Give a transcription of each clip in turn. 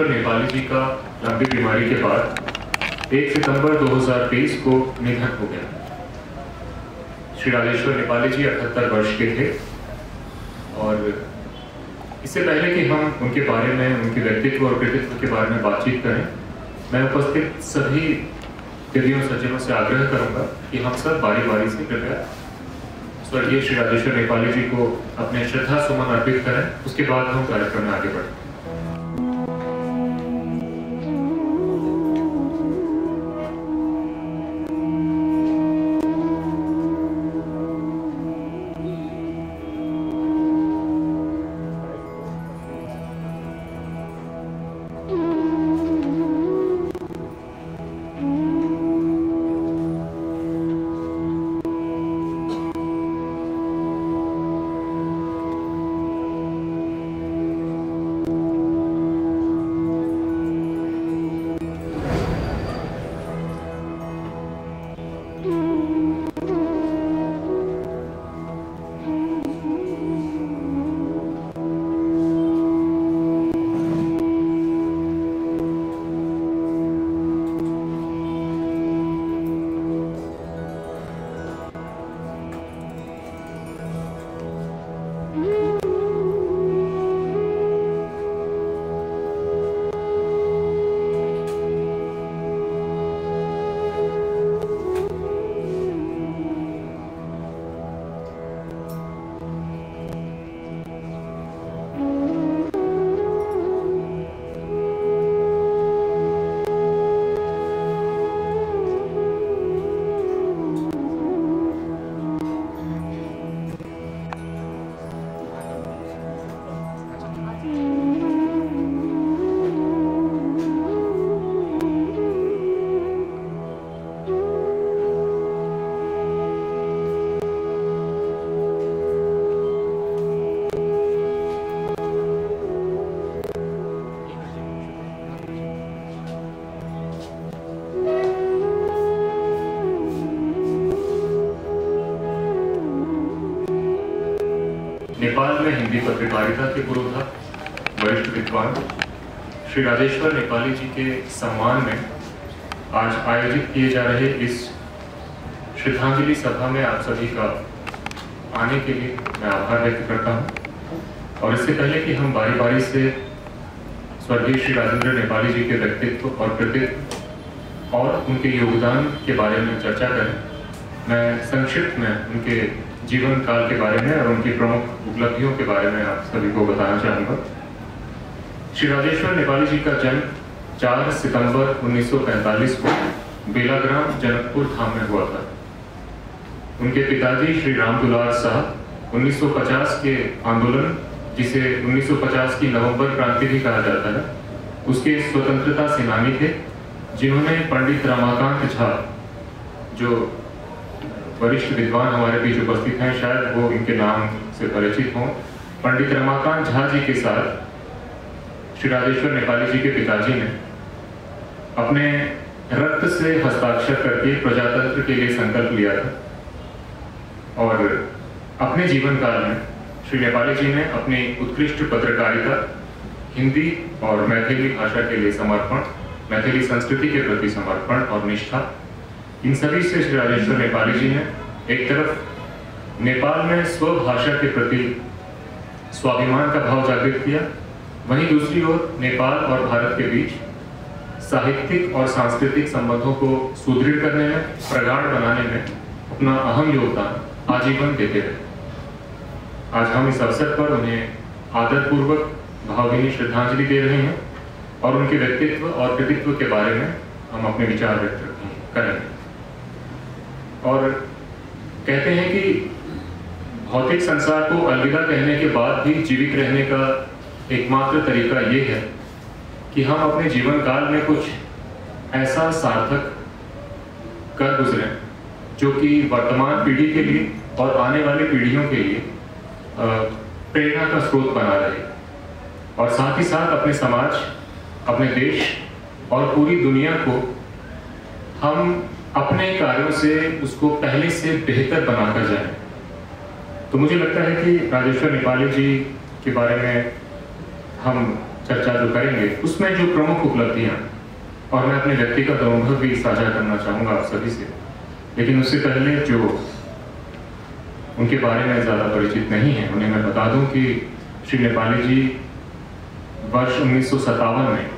राजेश्वर नेपाली जी का लंबी बीमारी के बाद 1 सितंबर 2023 को निधन हो गया। श्री राजेश्वर नेपाली जी 78 वर्ष के थे और इससे पहले कि हम उनके बारे में, उनके व्यक्तित्व और कृतित्व के बारे में बातचीत करें, मैं उपस्थित सभी दिव्यों सज्जनों से आग्रह करूंगा कि हम सब बारी बारी से कृपया स्वर्गीय श्री राजेश्वर नेपाली जी को अपने श्रद्धा सुमन अर्पित करें। उसके बाद हम कार्यक्रम में आगे बढ़ें। नेपाल में हिंदी पत्रकारिता के पुरोधा वरिष्ठ विद्वान श्री राजेश्वर नेपाली जी के सम्मान में आज आयोजित किए जा रहे इस श्रद्धांजलि सभा में आप सभी का आने के लिए मैं आभार व्यक्त करता हूं। और इससे पहले कि हम बारी बारी से स्वर्गीय श्री राजेंद्र नेपाली जी के व्यक्तित्व और कृतित्व और उनके योगदान के बारे में चर्चा करें, मैं संक्षिप्त में उनके जीवन काल के बारे में और उनकी प्रमुख उपलब्धियों के बारे में आप सभी को बताना चाहूँगा। श्री राजेश्वर नेपाली जी का जन्म 4 सितंबर 1945 को बेलाग्राम जनकपुर धाम में हुआ था। उनके पिताजी श्री रामदुलार साहब 1950 के आंदोलन, जिसे 1950 की नवंबर क्रांति भी कहा जाता है, उसके स्वतंत्रता सेनानी थे, जिन्होंने पंडित रमाकांत झा, जो वरिष्ठ विद्वान हमारे बीच उपस्थित हैं, शायद वो इनके नाम से परिचित हों, पंडित रमाकांत झा जी के साथ श्री राजेश्वर नेपाली जी के पिताजी ने अपने रक्त से हस्ताक्षर करके प्रजातंत्र के लिए संकल्प लिया था। और अपने जीवन काल में श्री नेपाली जी ने अपनी उत्कृष्ट पत्रकारिता, हिंदी और मैथिली भाषा के लिए समर्पण, मैथिली संस्कृति के प्रति समर्पण और निष्ठा, इन सभी से श्री राजेश्वर नेपाली जी ने एक तरफ नेपाल में स्वभाषा के प्रति स्वाभिमान का भाव जागृत किया, वहीं दूसरी ओर नेपाल और भारत के बीच साहित्यिक और सांस्कृतिक संबंधों को सुदृढ़ करने में, प्रगाढ़ बनाने में अपना अहम योगदान आजीवन देते रहे। आज हम इस अवसर पर उन्हें आदरपूर्वक भावभीनी श्रद्धांजलि दे रहे हैं और उनके व्यक्तित्व और कृतित्व के बारे में हम अपने विचार व्यक्त करेंगे। और कहते हैं कि भौतिक संसार को अलविदा कहने के बाद भी जीवित रहने का एकमात्र तरीका ये है कि हम अपने जीवन काल में कुछ ऐसा सार्थक कर गुजरें जो कि वर्तमान पीढ़ी के लिए और आने वाली पीढ़ियों के लिए प्रेरणा का स्रोत बना रहे, और साथ ही साथ अपने समाज, अपने देश और पूरी दुनिया को हम अपने कार्यों से उसको पहले से बेहतर बनाकर जाएं। तो मुझे लगता है कि राजेश्वर नेपाली जी के बारे में हम चर्चा जो करेंगे उसमें जो प्रमुख उपलब्धियां, और मैं अपने व्यक्तिगत अनुभव भी साझा करना चाहूँगा आप सभी से, लेकिन उससे पहले जो उनके बारे में ज़्यादा परिचित नहीं है उन्हें मैं बता दूं कि श्री नेपाली जी वर्ष 1957 में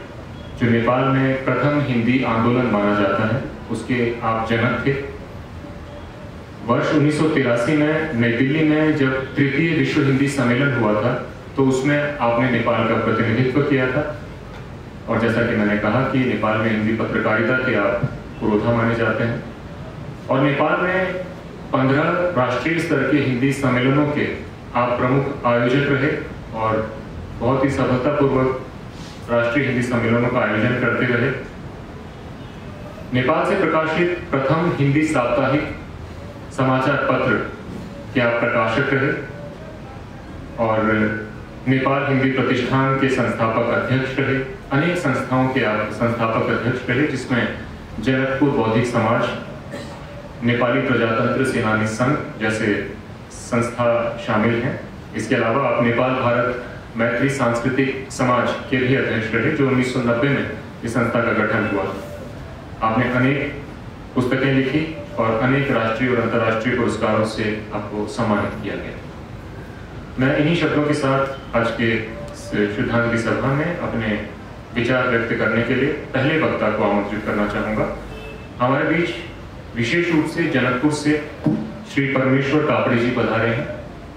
जो नेपाल में प्रथम हिंदी आंदोलन माना जाता है उसके आप जनक थे। वर्ष 1983 में नई दिल्ली में जब तृतीय विश्व हिंदी सम्मेलन हुआ था तो उसमें आपने नेपाल का प्रतिनिधित्व किया था, और जैसा कि मैंने कहा कि नेपाल में हिंदी पत्रकारिता के आप पुरोधा माने जाते हैं, और नेपाल में 15 राष्ट्रीय स्तर के हिंदी सम्मेलनों के आप प्रमुख आयोजक रहे और बहुत ही सफलतापूर्वक राष्ट्रीय हिंदी सम्मेलनों का आयोजन करते रहे। नेपाल से प्रकाशित प्रथम हिंदी साप्ताहिक समाचार पत्र के आप प्रकाशक रहे और नेपाल हिंदी प्रतिष्ठान के संस्थापक अध्यक्ष रहे। अनेक संस्थाओं के आप संस्थापक अध्यक्ष रहे जिसमें जनकपुर बौद्धिक समाज, नेपाली प्रजातंत्र सेनानी संघ जैसे संस्था शामिल हैं। इसके अलावा आप नेपाल भारत मैत्री सांस्कृतिक समाज के भी अध्यक्ष रहे जो 1990 में इस संस्था का गठन हुआ। आपने अनेक पुस्तकें लिखी और अनेक राष्ट्रीय और अंतर्राष्ट्रीय पुरस्कारों से आपको सम्मानित किया गया। मैं इन्हीं शब्दों के साथ आज के श्रद्धांजलि सभा में अपने विचार व्यक्त करने के लिए पहले वक्ता को आमंत्रित करना चाहूँगा। हमारे बीच विशेष रूप से जनकपुर से श्री परमेश्वर कापड़ी जी पधारे हैं।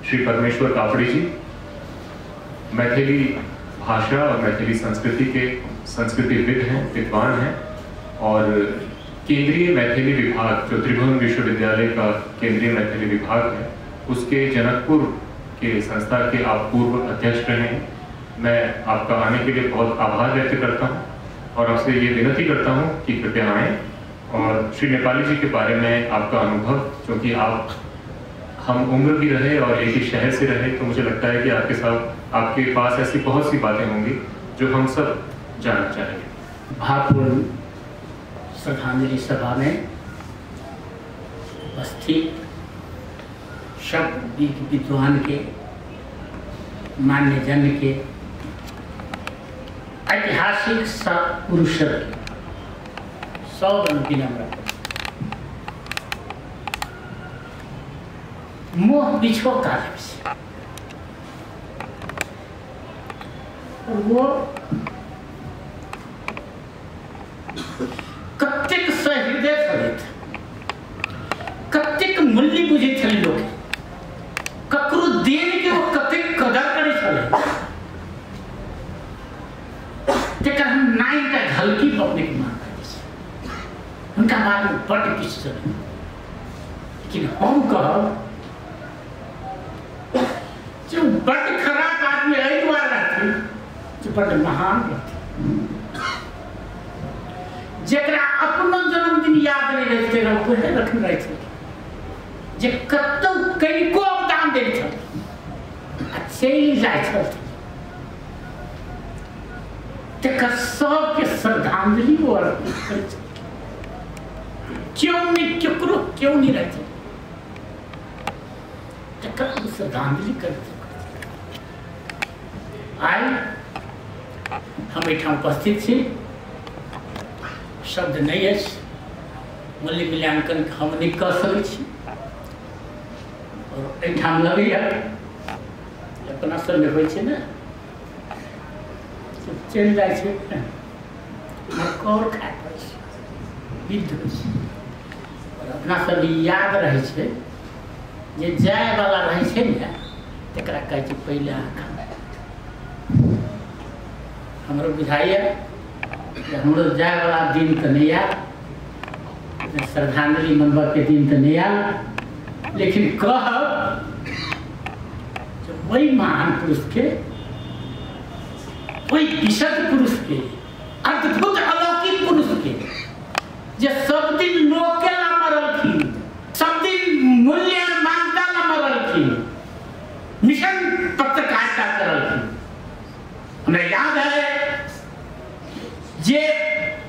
श्री परमेश्वर कापड़ी जी मैथिली भाषा और मैथिली संस्कृति के संस्कृतिविद हैं, विद्वान हैं, और केंद्रीय मैथिली विभाग जो त्रिभुवन विश्वविद्यालय का केंद्रीय मैथिली विभाग है उसके जनकपुर के संस्था के आप पूर्व अध्यक्ष रहे हैं। मैं आपका आने के लिए बहुत आभार व्यक्त करता हूं और आपसे ये विनती करता हूं कि कृपया आएं और श्री नेपाली जी के बारे में आपका अनुभव, क्योंकि आप हम उम्र भी रहे और एक ही शहर से रहे, तो मुझे लगता है कि आपके पास ऐसी बहुत सी बातें होंगी जो हम सब जानना चाहेंगे। भावपूर्ण श्रद्धांजलि सभा में उपस्थित सब विद्वान के, मान्यजन के, ऐतिहासिक पुरुष सब विनम्र मोह बिछो काल से वो कतेक सहृदय छलै, कतेक मूल्य बुझे छलै लोग, ककरो देन के वो कतेक कदर करे छलै, तेकर हम नाई का झलकी अपने के मान उनका बारे में बड़ किछु छलै। लेकिन हम कहब जो बड़ खराब आदमी एहि दुआरे रहथिन जो बड़ महान रहथिन, जेकरा अपनो जन्मदिन याद नहीं रहै तेरा वह रखने रहे थे, जे कतौ कनिको अवदान दै छल आ चलि जाइ छल, तेकर सबके श्रद्धांजलि वो अर्पित करै छल। क्यों नहीं केकरो क्यों नहीं रहते तेकर श्रद्धांजलि करते। आइ हम एठाम उपस्थित छी, शब्द नहीं अछि, मूल्य मूल्यांकन हम नहीं कर सकै छी, और एठाम लगैया अपना सब में होइ छै ने चलि जाइ छै मकर खाय पड़ै छै, विध होइ छै, और अपना सब याद रहै छै जे जाय वाला रहै छै ने तेकरा कहै छै पहिले अहाँ खाना। हमरो बुझाइए जे हमरो जाय वाला दिन तऽ नहीं आयल, श्रद्धांजलि मनबऽ के दिन तऽ नहीं आयल, लेकिन कहब जे वही महान पुरुष के, वही विशद पुरुष के, अद्भुत अलौकिक पुरुष के, जे सब दिन लोके ला मरलखिन, सब दिन मूल्य मानता ला मरलखिन, मिशन पत्रकारिता करलखिन। हमरा याद है जे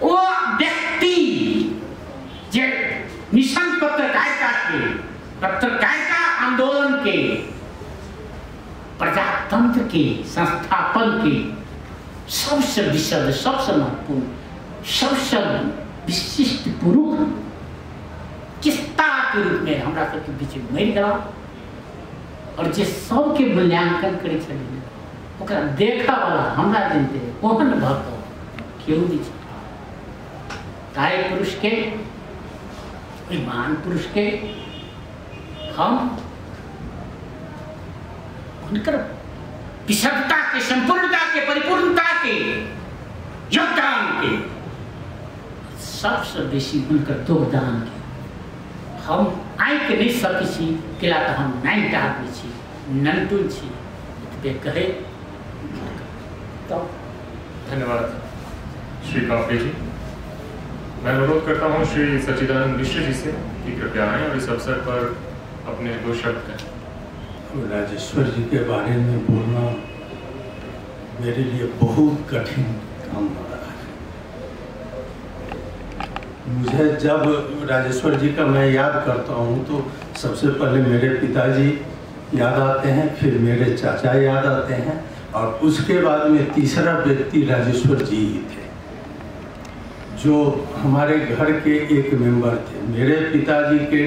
वो व्यक्ति जे मिशन पत्रकारिता के, पत्रकारिता आंदोलन के, प्रजातंत्र के संस्थापन के सबसे विशद, सबसे महत्वपूर्ण, सबसे विशिष्ट पुरुष किस्ता के रूप में हमरा सबके बीच मरि गया और जे सबके मूल्यांकन करे छलिन ओकरा देखा वाला हमरा जनते ओहन भक्त केओ नहीं छै। ताई पुरुष के, महान पुरुष के हम उनकर विशदता के, संपूर्णता के, परिपूर्णता के, योगदान के, सबसे बेसी उनकर योगदान के हम आइ के नहीं सकी किला तो हम नहीं आदमी छी, नंटुन छी, इतने कहे तो धन्यवाद श्री काफले जी। मैं अनुरोध करता हूँ श्री सच्चिदानंद मिश्र जी से कि कृपया आएं और इस अवसर पर अपने 2 शब्द कहें। राजेश्वर जी के बारे में बोलना मेरे लिए बहुत कठिन काम हो रहा है। मुझे जब राजेश्वर जी का मैं याद करता हूँ तो सबसे पहले मेरे पिताजी याद आते हैं, फिर मेरे चाचा याद आते हैं और उसके बाद में तीसरा व्यक्ति राजेश्वर जी ही थे जो हमारे घर के एक मेंबर थे। मेरे पिताजी के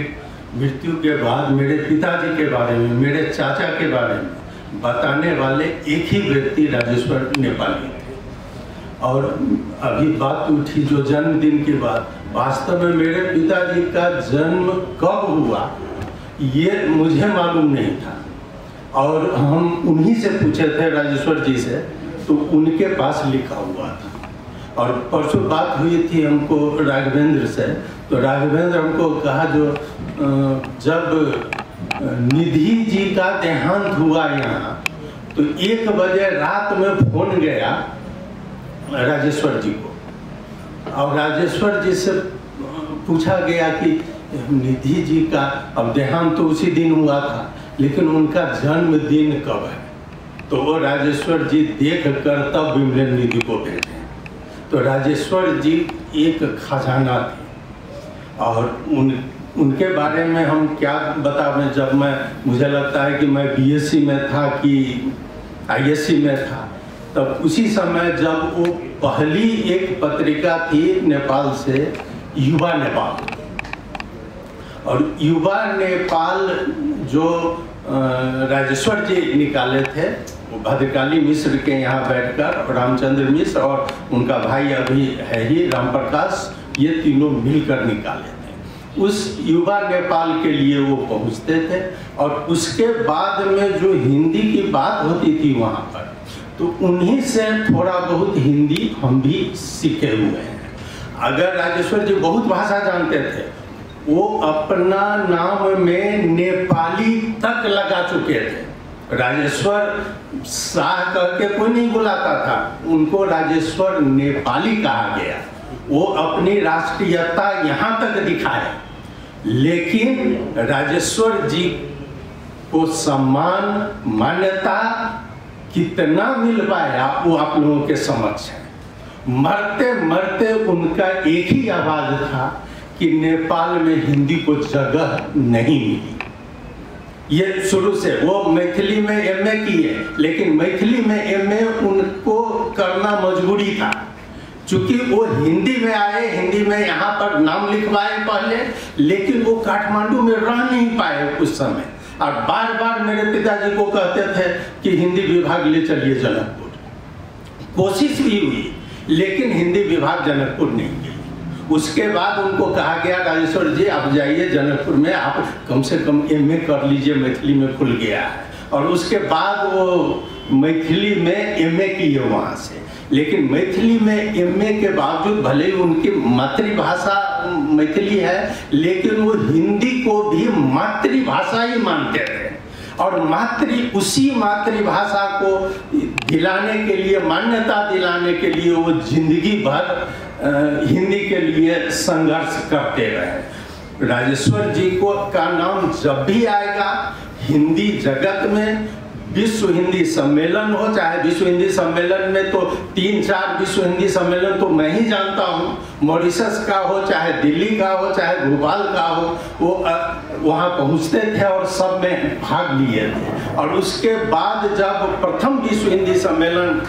मृत्यु के बाद मेरे पिताजी के बारे में, मेरे चाचा के बारे में बताने वाले एक ही व्यक्ति राजेश्वर नेपाली थे। और अभी बात उठी जो जन्मदिन की बात, वास्तव में मेरे पिताजी का जन्म कब हुआ ये मुझे मालूम नहीं था और हम उन्हीं से पूछे थे राजेश्वर जी से, तो उनके पास लिखा हुआ था। और परसों बात हुई थी हमको राघवेंद्र से, तो राघवेंद्र हमको कहा जो जब निधि जी का देहांत हुआ यहाँ तो 1 बजे रात में फोन गया राजेश्वर जी को और राजेश्वर जी से पूछा गया कि निधि जी का अब देहांत तो उसी दिन हुआ था लेकिन उनका जन्मदिन कब है, तो वो राजेश्वर जी देख कर तब विमलेन निधि को भेजे। तो राजेश्वर जी एक खजाना थे और उनके बारे में हम क्या बतावें। जब मुझे लगता है कि मैं बीएससी में था कि आईएससी में था, तब उसी समय जब वो पहली एक पत्रिका थी नेपाल से, युवा नेपाल, और युवा नेपाल जो राजेश्वर जी निकाले थे, भद्रकाली मिश्र के यहाँ बैठकर रामचंद्र मिश्र और उनका भाई अभी है ही राम प्रकाश, ये तीनों मिलकर निकाले थे। उस युवा नेपाल के लिए वो पहुँचते थे और उसके बाद में जो हिंदी की बात होती थी वहाँ पर, तो उन्हीं से थोड़ा बहुत हिंदी हम भी सीखे हुए हैं। अगर राजेश्वर जी बहुत भाषा जानते थे, वो अपना नाम में नेपाली तक लगा चुके थे। राजेश्वर शाह करके कोई नहीं बुलाता था, उनको राजेश्वर नेपाली कहा गया। वो अपनी राष्ट्रीयता यहाँ तक दिखाए, लेकिन राजेश्वर जी को सम्मान, मान्यता कितना मिल पाया वो आप लोगों के समक्ष है। मरते मरते उनका एक ही आवाज था कि नेपाल में हिंदी को जगह नहीं मिली। ये शुरू से वो मैथिली में एमए किए, लेकिन मैथिली में एमए उनको करना मजबूरी था, चूंकि वो हिंदी में आए, हिंदी में यहाँ पर नाम लिखवाए पहले, लेकिन वो काठमांडू में रह नहीं पाए उस समय। और बार बार मेरे पिताजी को कहते थे कि हिंदी विभाग ले चलिए जनकपुर। कोशिश भी हुई, लेकिन हिंदी विभाग जनकपुर नहीं गई। उसके बाद उनको कहा गया राजेश्वर जी आप जाइए जनकपुर में, आप कम से कम एमए कर लीजिए, मैथिली में खुल गया है। और उसके बाद वो मैथिली में एमए किए वहाँ से। लेकिन मैथिली में एमए के बावजूद भले ही उनकी मातृभाषा मैथिली है, लेकिन वो हिंदी को भी मातृभाषा ही मानते थे। और उसी मातृभाषा को दिलाने के लिए, मान्यता दिलाने के लिए वो जिंदगी भर हिंदी के लिए संघर्ष करते रहे। राजेश्वर जी का नाम जब भी आएगा हिंदी जगत में, विश्व हिंदी सम्मेलन हो, चाहे विश्व हिंदी सम्मेलन में तो 3-4 विश्व हिंदी सम्मेलन तो मैं ही जानता हूँ, मॉरिशस का हो, चाहे दिल्ली का हो, चाहे भोपाल का हो, वो वहाँ पहुँचते थे और सब में भाग लिए थे। और उसके बाद जब प्रथम विश्व हिंदी सम्मेलन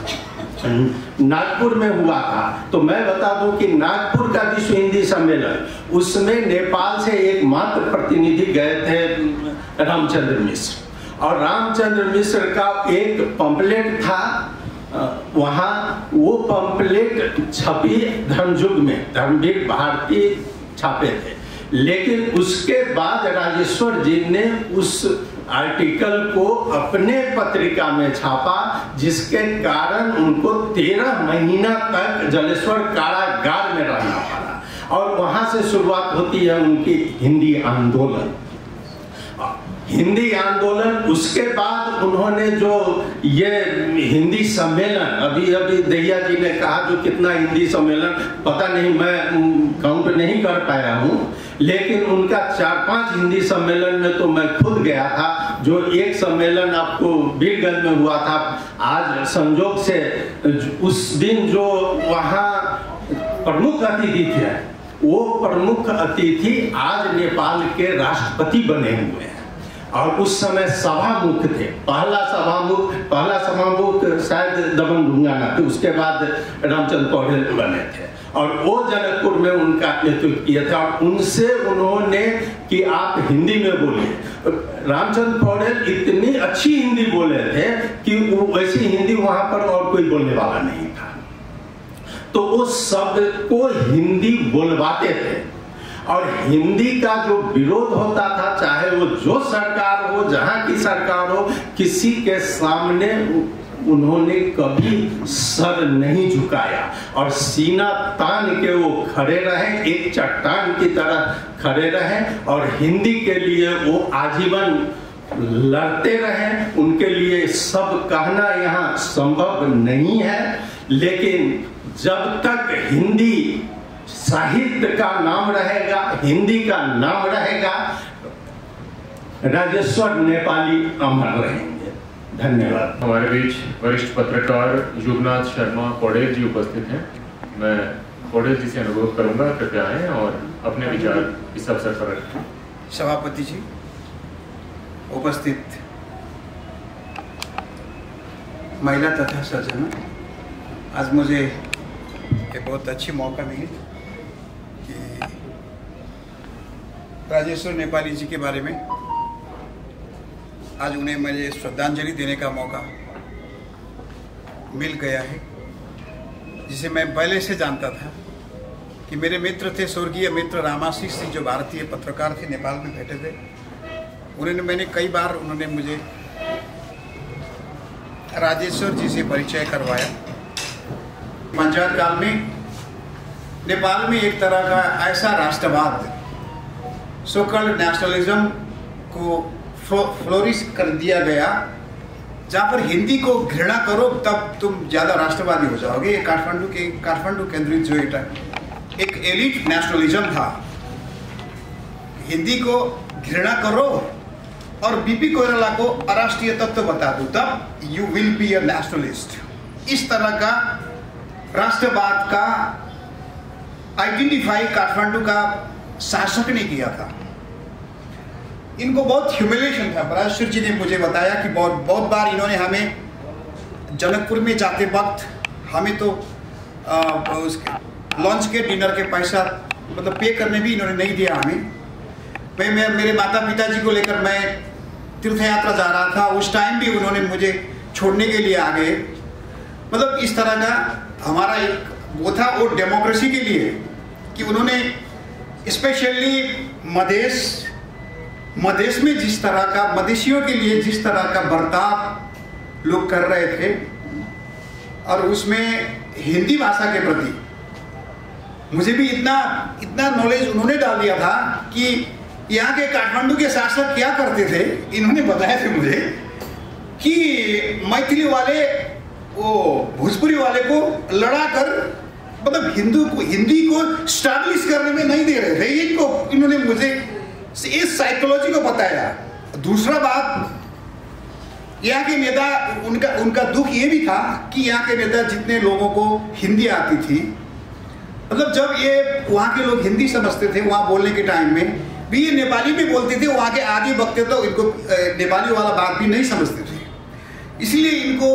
नागपुर में हुआ था। तो मैं बता दूं कि नागपुर का विश्व हिंदी सम्मेलन, उसमें नेपाल से एकमात्र प्रतिनिधि गए थे रामचंद्र मिश्र, और रामचंद्र मिश्र का एक पंपलेट था वहाँ, वो पंपलेट छपी धर्मयुग में, धर्मवीर भारती छापे थे। लेकिन उसके बाद राजेश्वर जी ने उस आर्टिकल को अपने पत्रिका में छापा, जिसके कारण उनको 13 महीना तक जलेश्वर कारागार में रहना पड़ा। और वहाँ से शुरुआत होती है उनकी हिंदी आंदोलन। हिंदी आंदोलन, उसके बाद उन्होंने जो ये हिंदी सम्मेलन, अभी अभी दहिया जी ने कहा जो कितना हिंदी सम्मेलन, पता नहीं, मैं काउंट नहीं कर पाया हूँ, लेकिन उनका 4-5 हिंदी सम्मेलन में तो मैं खुद गया था। जो एक सम्मेलन आपको बीरगंज में हुआ था, आज संजोग से उस दिन जो वहाँ प्रमुख अतिथि थे, वो प्रमुख अतिथि आज नेपाल के राष्ट्रपति बने हुए हैं। और उस समय सभामुख थे, पहला सभामुख शायद दमन ढुंगाना थे, उसके बाद रामचंद्र पौडेल बने थे, और वो जनकपुर में उनका नेतृत्व किया था। और उनसे उन्होंने कि आप हिंदी में बोलिए। रामचंद्र पौडेल इतनी अच्छी हिंदी बोले थे कि वो वैसी हिंदी वहां पर और कोई बोलने वाला नहीं था, तो वो सबको हिंदी बोलवाते थे। और हिंदी का जो विरोध होता था, चाहे वो जो सरकार हो, जहां की सरकार हो, किसी के सामने उन्होंने कभी सर नहीं झुकाया और सीना तान के वो खड़े रहे, एक चट्टान की तरह खड़े रहे, और हिंदी के लिए वो आजीवन लड़ते रहे। उनके लिए सब कहना यहाँ संभव नहीं है, लेकिन जब तक हिंदी साहित्य का नाम रहेगा, हिंदी का नाम रहेगा, राजेश्वर नेपाली अमर रहेंगे। धन्यवाद। हमारे बीच वरिष्ठ पत्रकार युगनाथ शर्मा पौडेल जी उपस्थित हैं। मैं पौडेल जी से अनुरोध करूंगा कृपया आएं और अपने विचार इस अवसर पर रखें। सभापति जी, उपस्थित महिला तथा सज्जनों, आज मुझे एक बहुत अच्छी मौका मिली कि राजेश्वर नेपाली जी के बारे में आज उन्हें मुझे श्रद्धांजलि देने का मौका मिल गया है, जिसे मैं पहले से जानता था कि मेरे मित्र थे, स्वर्गीय मित्र रामाशीष सिंह, जो भारतीय पत्रकार थे, नेपाल में बैठे थे। मैंने कई बार उन्होंने मुझे राजेश्वर जी से परिचय करवाया। पंचायत काल में नेपाल में एक तरह का ऐसा राष्ट्रवाद, सोकल नेशनलिज्म को फ्लोरिश कर दिया गया, जहाँ पर हिंदी को घृणा करो तब तुम ज़्यादा राष्ट्रवादी हो जाओगे। काठमांडू केंद्रित जो एक एलिट नेशनलिज्म था, हिंदी को घृणा करो और बीपी कोइराला को अराष्ट्रीय तत्व बता दो, तब you will be a nationalist. इस तरह का राष्ट्रवाद का आइडेंटिफाई काठमांडू का शासक ने किया था। इनको बहुत ह्यूमिलिएशन था। राजेश्वर जी ने मुझे बताया कि बहुत बार इन्होंने हमें जनकपुर में जाते वक्त, हमें तो लंच के डिनर के पैसा मतलब पे करने भी इन्होंने नहीं दिया हमें। मैं मेरे माता पिताजी को लेकर मैं तीर्थ यात्रा जा रहा था, उस टाइम भी उन्होंने मुझे छोड़ने के लिए आ गए। मतलब इस तरह का हमारा एक वो था, वो डेमोक्रेसी के लिए कि उन्होंने स्पेशली मधेश में जिस तरह का, मधेशियों के लिए जिस तरह का बर्ताव लोग कर रहे थे, और उसमें हिंदी भाषा के प्रति मुझे भी इतना नॉलेज उन्होंने डाल दिया था कि यहाँ के काठमांडू के शासक क्या करते थे। इन्होंने बताया थे मुझे कि मैथिली वाले वो भोजपुरी वाले को लड़ाकर मतलब हिंदी को स्टैब्लिश करने में नहीं दे रहे थे। इन्होंने मुझे इस साइकोलॉजी को बताया। दूसरा बात, यहाँ के नेता, उनका दुख ये भी था कि यहाँ के नेता जितने लोगों को हिंदी आती थी, मतलब जब ये वहाँ के लोग हिंदी समझते थे, वहाँ बोलने के टाइम में भी ये नेपाली में बोलते थे, वहाँ के आगे वक्त तो इनको नेपाली वाला बात भी नहीं समझते थे। इसलिए इनको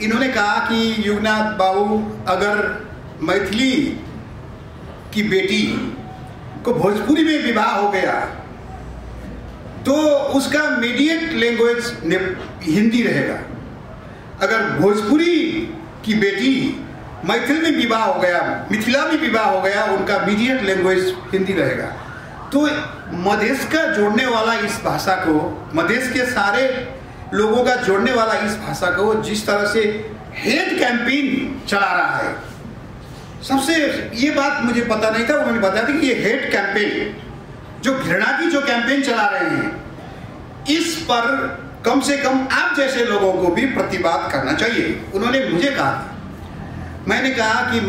इन्होंने कहा कि युगनाथ बाबू, अगर मैथिली की बेटी को भोजपुरी में विवाह हो गया तो उसका मीडिएट लैंग्वेज हिंदी रहेगा। अगर भोजपुरी की बेटी मैथिल में विवाह हो गया, मिथिला में विवाह हो गया, उनका मीडिएट लैंग्वेज हिंदी रहेगा। तो मधेश का जोड़ने वाला इस भाषा को, मधेश के सारे लोगों का जोड़ने वाला इस भाषा को जिस तरह से हेट कैंपेन चला रहा है, सबसे ये बात मुझे पता नहीं था, उन्होंने बताया था कि ये हेट कैंपेन, जो घृणा की जो कैंपेन चला रहे हैं, इस पर कम से कम आप जैसे लोगों को भी प्रतिवाद करना चाहिए। उन्होंने मुझे कहा, मैंने कहा कि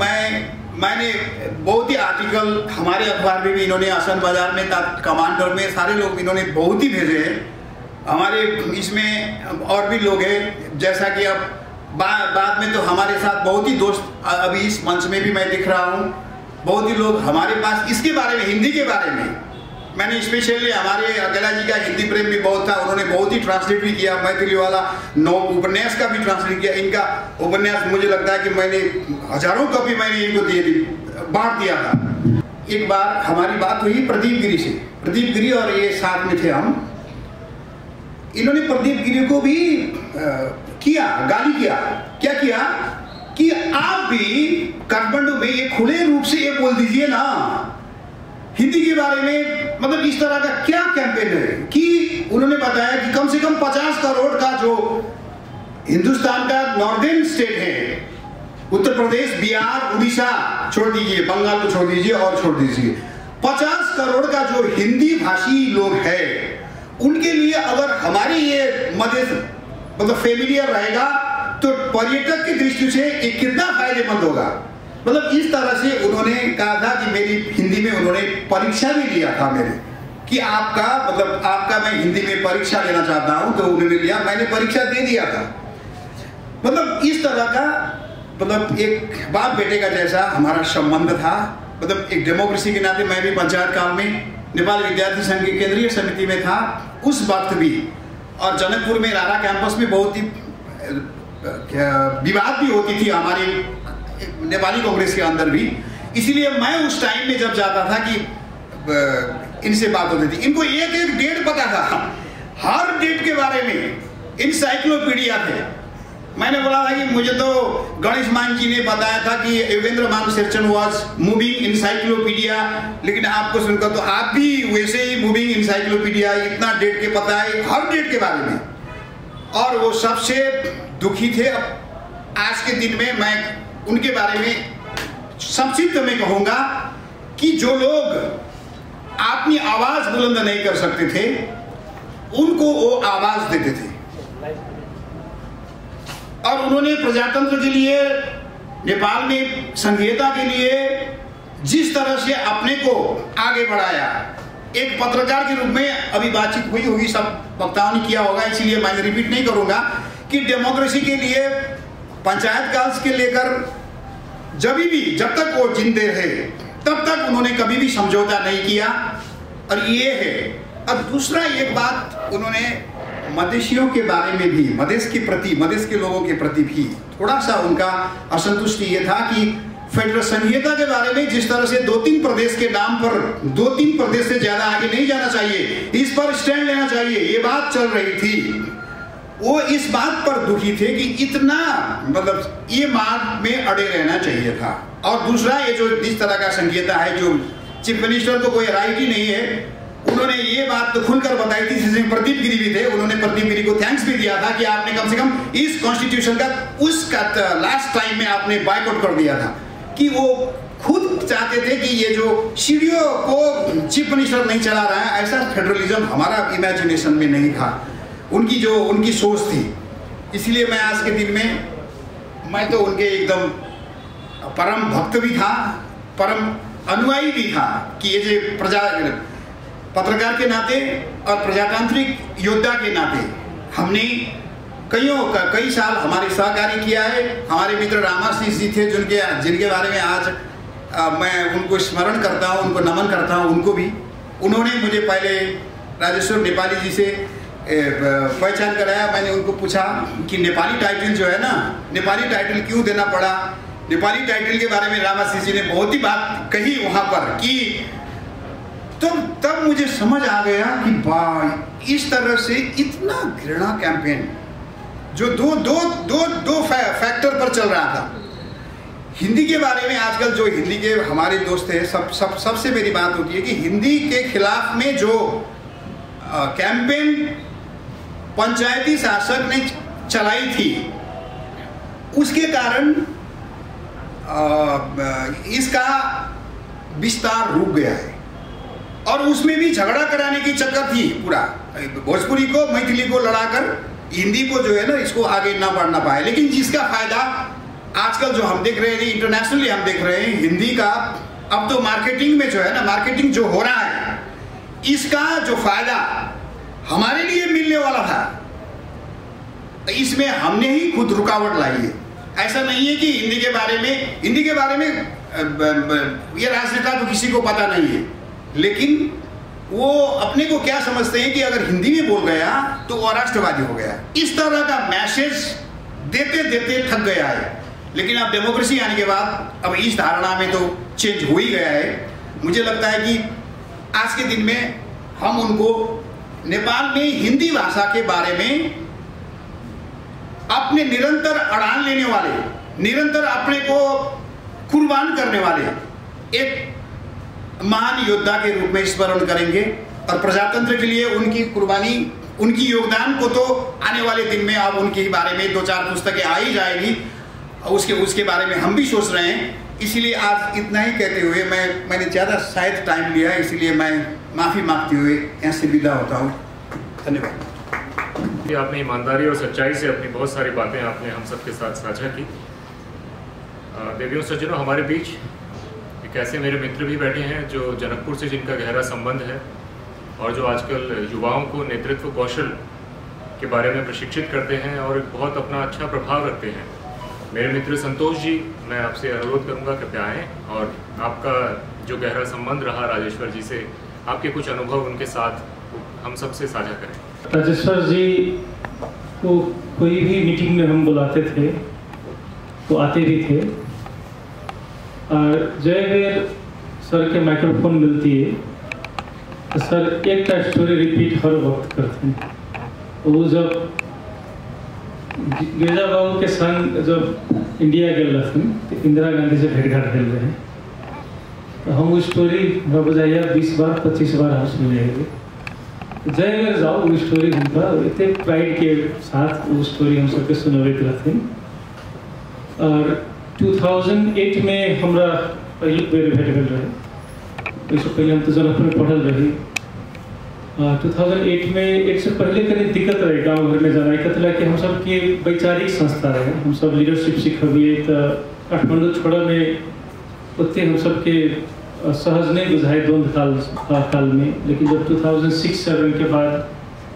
मैंने बहुत ही आर्टिकल हमारे अखबार में भी, इन्होंने आसन बाजार में, कमांडर में, सारे लोग इन्होंने बहुत ही भेजे हैं। हमारे इसमें और भी लोग हैं, जैसा कि अब बाद में तो हमारे साथ बहुत ही दोस्त, अभी इस मंच में भी मैं दिख रहा हूँ, बहुत ही लोग हमारे पास इसके बारे में, हिंदी के बारे में, मैंने स्पेशली हमारे अकेला जी का हिंदी प्रेम भी बहुत था, उन्होंने बहुत ही ट्रांसलेट भी किया, मैथिली वाला 9 उपन्यास का भी ट्रांसलेट किया। इनका उपन्यास मुझे लगता है कि मैंने हजारों कॉपी मैंने इनको बांट दिया था। एक बार हमारी बात हुई प्रदीप गिरी से, प्रदीप गिरी और ये साथ में थे हम, इन्होंने प्रदीप गिरी को भी किया, गाली किया। क्या किया कि आप भी काठमांडू में ये खुले रूप से ये बोल दीजिए ना हिंदी के बारे में, मतलब इस तरह का क्या कैंपेन है कि उन्होंने बताया कि कम से कम 50 करोड़ का जो हिंदुस्तान का नॉर्दर्न स्टेट है, उत्तर प्रदेश, बिहार, उड़ीसा छोड़ दीजिए, बंगाल को छोड़ दीजिए और छोड़ दीजिए, 50 करोड़ का जो हिंदी भाषी लोग हैं, उनके लिए अगर हमारे ये मध्य मतलब फेमिलियर रहेगा तो पर्यटक की दृष्टि से ये कितना फायदेमंद होगा। मतलब इस तरह से उन्होंने कहा था कि मेरी हिंदी में उन्होंने परीक्षा भी लिया था मेरे, कि आपका मैं हिंदी में परीक्षा लेना चाहता हूं, तो उन्होंने लिया, मैंने परीक्षा दे दिया था। मतलब इस तरह का, मतलब एक बाप बेटे का जैसा हमारा संबंध था। मतलब एक डेमोक्रेसी के नाते मैं भी पंचायत काल में नेपाल विद्यार्थी संघ की केंद्रीय समिति में था उस वक्त भी, और जनकपुर में रारा कैंपस में बहुत ही विवाद भी होती थी हमारे नेपाली कांग्रेस के अंदर भी। इसीलिए मैं उस टाइम में जब जाता था कि इनसे बात होती थी, इनको एक डेट पता था, हर डेट के बारे में इंसाइक्लोपीडिया थे। मैंने बोला था कि मुझे तो गणेश मान जी ने बताया था कि योगेंद्र मान शेरचन वाज मूविंग इंसाइक्लोपीडिया, लेकिन आपको सुनकर तो आप भी वैसे ही मूविंग इंसाइक्लोपीडिया, इतना डेट के पता है हर डेट के बारे में। और वो सबसे दुखी थे। अब आज के दिन में मैं उनके बारे में संक्षिप्त में कहूंगा कि जो लोग अपनी आवाज बुलंद नहीं कर सकते थे, उनको वो आवाज देते थे। और उन्होंने प्रजातंत्र के लिए, नेपाल में संघीयता के लिए जिस तरह से अपने को आगे बढ़ाया, एक पत्रकार के रूप में, अभी बातचीत हुई होगी, सब वक्ताओं ने किया होगा, इसीलिए मैं रिपीट नहीं करूंगा, कि डेमोक्रेसी के लिए पंचायत काल के लेकर जब तक वो जिंदे रहे तब तक उन्होंने कभी भी समझौता नहीं किया। और ये है। अब दूसरा एक बात, उन्होंने मधेशियों के बारे में भी, मधेश के प्रति, मधेश के लोगों के प्रति भी थोड़ा सा उनका असंतुष्टि ये था कि फेडरल संघीयता के बारे में जिस तरह से 2-3 प्रदेश के नाम पर 2-3 प्रदेश से ज्यादा आगे नहीं जाना चाहिए, इस पर स्टैंड लेना चाहिए, ये बात चल रही थी। वो इस बात पर दुखी थे कि इतना, मतलब ये मार्ग में अड़े रहना चाहिए था। और दूसरा, ये जो जिस तरह का संघीयता है, जो चीफ मिनिस्टर को कोई राइट ही नहीं है, उन्होंने ये बात तो खुलकर बताई थी, जिसमें प्रदीप गिरी भी थे। उन्होंने प्रदीप गिरी को थैंक्स भी दिया था कि आपने कम से कम इस कॉन्स्टिट्यूशन का उसका लास्ट टाइम में आपने बायकॉट कर दिया था, कि वो खुद चाहते थे कि ये जो सीडीओ को चीफ मिनिस्टर नहीं चला रहा है, ऐसा फेडरलिज्म हमारा इमेजिनेशन में नहीं था, उनकी सोच थी। इसलिए मैं आज के दिन में, मैं तो उनके एकदम परम भक्त भी था, परम अनुयायी भी था, कि ये जो पत्रकार के नाते और प्रजातांत्रिक योद्धा के नाते हमने कई साल हमारे सहकार्य किया है। हमारे मित्र रामाशीष जी थे, जिनके बारे में आज मैं उनको स्मरण करता हूँ, उनको नमन करता हूँ। उनको भी, उन्होंने मुझे पहले राजेश्वर नेपाली जी से पहचान कराया। मैंने उनको पूछा कि नेपाली टाइटल जो है ना, नेपाली टाइटल क्यों देना पड़ा। नेपाली टाइटल के बारे में रामाशीष जी ने बहुत ही बात कही वहाँ पर कि तब मुझे समझ आ गया कि वाह, इस तरह से इतना घृणा कैंपेन जो दो फैक्टर पर चल रहा था। हिंदी के बारे में आजकल जो हिंदी के हमारे दोस्त हैं सबसे मेरी बात होती है कि हिंदी के खिलाफ में जो कैंपेन पंचायती शासक ने चलाई थी, उसके कारण इसका विस्तार रुक गया है। और उसमें भी झगड़ा कराने की चक्कर थी पूरा, भोजपुरी को मैथिली को लड़ाकर हिंदी को जो है ना इसको आगे ना बढ़ना पाए। लेकिन जिसका फायदा आजकल जो हम देख रहे हैं, इंटरनेशनली हम देख रहे हैं हिंदी का, अब तो मार्केटिंग में जो है ना, मार्केटिंग जो हो रहा है, इसका जो फायदा हमारे लिए मिलने वाला था, इसमें हमने ही खुद रुकावट लाई है। ऐसा नहीं है कि हिंदी के बारे में ये राजनेता तो किसी को पता नहीं है, लेकिन वो अपने को क्या समझते हैं कि अगर हिंदी में बोल गया तो वो राष्ट्रवादी हो गया। इस तरह का मैसेज देते देते थक गया है। लेकिन अब डेमोक्रेसी आने के बाद अब इस धारणा में तो चेंज हो ही गया है। मुझे लगता है कि आज के दिन में हम उनको नेपाल में हिंदी भाषा के बारे में अपने निरंतर अड़ान लेने वाले, निरंतर अपने को कुर्बान करने वाले एक महान योद्धा के रूप में स्मरण करेंगे। और प्रजातंत्र के लिए उनकी कुर्बानी, उनकी योगदान को तो आने वाले दिन में अब उनके बारे में 2-4 पुस्तकें आ ही जाएगी, उसके बारे में हम भी सोच रहे हैं। इसीलिए आज इतना ही कहते हुए मैंने ज़्यादा शायद टाइम लिया है, इसलिए मैं माफ़ी मांगते हुए यहाँ से विदा होता हूँ। धन्यवाद। आपने ईमानदारी और सच्चाई से अपनी बहुत सारी बातें आपने हम सबके साथ साझा की। देवियों सज्जनों, हमारे बीच एक ऐसे मेरे मित्र भी बैठे हैं जो जनकपुर से जिनका गहरा संबंध है और जो आजकल युवाओं को नेतृत्व कौशल के बारे में प्रशिक्षित करते हैं और बहुत अपना अच्छा प्रभाव रखते हैं। मेरे मित्र संतोष जी, मैं आपसे अनुरोध करूंगा कृपया आएँ और आपका जो गहरा संबंध रहा राजेश्वर जी से, आपके कुछ अनुभव उनके साथ हम सबसे साझा करें। राजेश्वर जी को कोई भी मीटिंग में हम बुलाते थे तो आते भी थे। और जय बेर सर के माइक्रोफोन मिलती है तो सर एक का स्टोरी रिपीट हर वक्त करते हैं। वो जब गिरजा बाबू के संग जब इंडिया गए रहथिन तो इंदिरा गांधी से भेंट घाट भेल रहे, तो हम वो स्टोरी बजाइया 20 बार 25 बार हम सुन रहे। जय बेर जाओ वो स्टोरी हमका इतने प्राइड के साथ वो स्टोरी हम सबके सुनबैत रहथिन। और 2008 में हमरा पहले बेर भेंट भेल रहे। इससे पहले हम तो जनकपुर में पढ़ल रही। 2008 में एक से पहले कहीं दिक्कत रहे गाँव घर में जाना कतला कि हम सब के वैचारिक संस्था रहे, हम सब लीडरशिप सीखबिए। तो काठमांडू छोड़ा में उतने हम सब के सहज नहीं बुझाए द्वंद काल में। लेकिन जब 2006-07 के बाद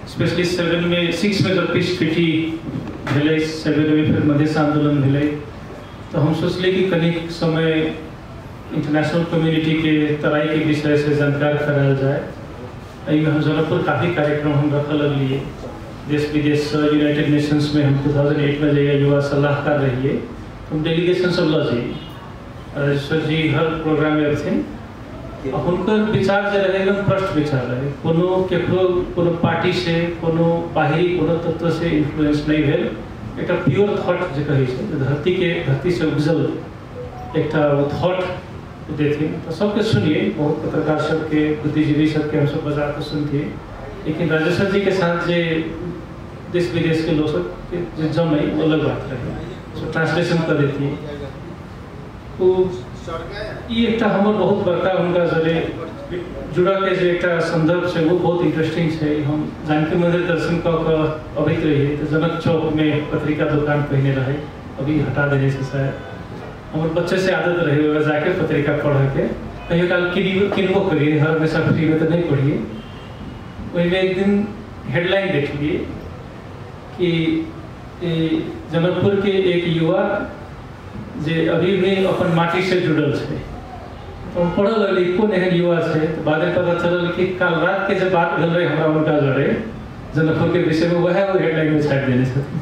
स्पेशली 6 में जब पीस ट्रीटी भेले, 7 में फिर मधेश आंदोलन भेले, तो हम सोचले कि कहीं समय इंटरनेशनल कम्युनिटी के तराई के विषय से जानकार कराया जाए। अभी हम जनकपुर काफ़ी कार्यक्रम हम रखल लिए, देश विदेश यूनाइटेड नेशंस में हम 2008 में जाइए युवा सलाहकार रहिए, हम डेलीगेशन सब ला जाइए। राजेश्वर जी हर प्रोग्राम में थे। उनकर विचार जो रहे एकदम प्रष्ट विचार रहे, कोनो पार्टी से कोनो बाहरी कोनो तत्व से इन्फ्लुएंस नहीं भेल। एक प्योर थॉट जो कहे धरती से उपजल एक थॉट देते। तो सबके सुनिए, बहुत पत्रकार सबके, बुद्धिजीवी सबके हम सब बजा कर सुनते। लेकिन राजेश्वर जी के साथ जो देश विदेश के लोग सब जम नहीं, वो अलग बात रहे, ट्रांसलेशन कर देती है। तो ये एक हमर बहुत बड़का उनका जरे जुड़ा के जो एक संदर्भ से वो बहुत इंटरेस्टिंग है। हम जानकी मंदिर दर्शन कर अबैत रहिए तो जनक चौक में पत्रिका दुकान पहने रहे, अभी हटा देने से शायद हमारे बच्चे से आदत रही होगा जाके पत्रिका पढ़ के कहीं काल किनबो करिए, हर हमेशा फ्री में तो नहीं पढ़िए। वही में एक दिन हेडलाइन देख लिए कि जनकपुर के एक युवा जे अभी भी अपन माटी से जुड़ल है। तो हम पढ़ल रही कौन एहन युवा है, तो बाद में पता चलल कि कल रात के जब बात भेल रहे हमरा उनका जरे जनकपुर के विषय में वह हेडलाइन में छाट देने छथिन।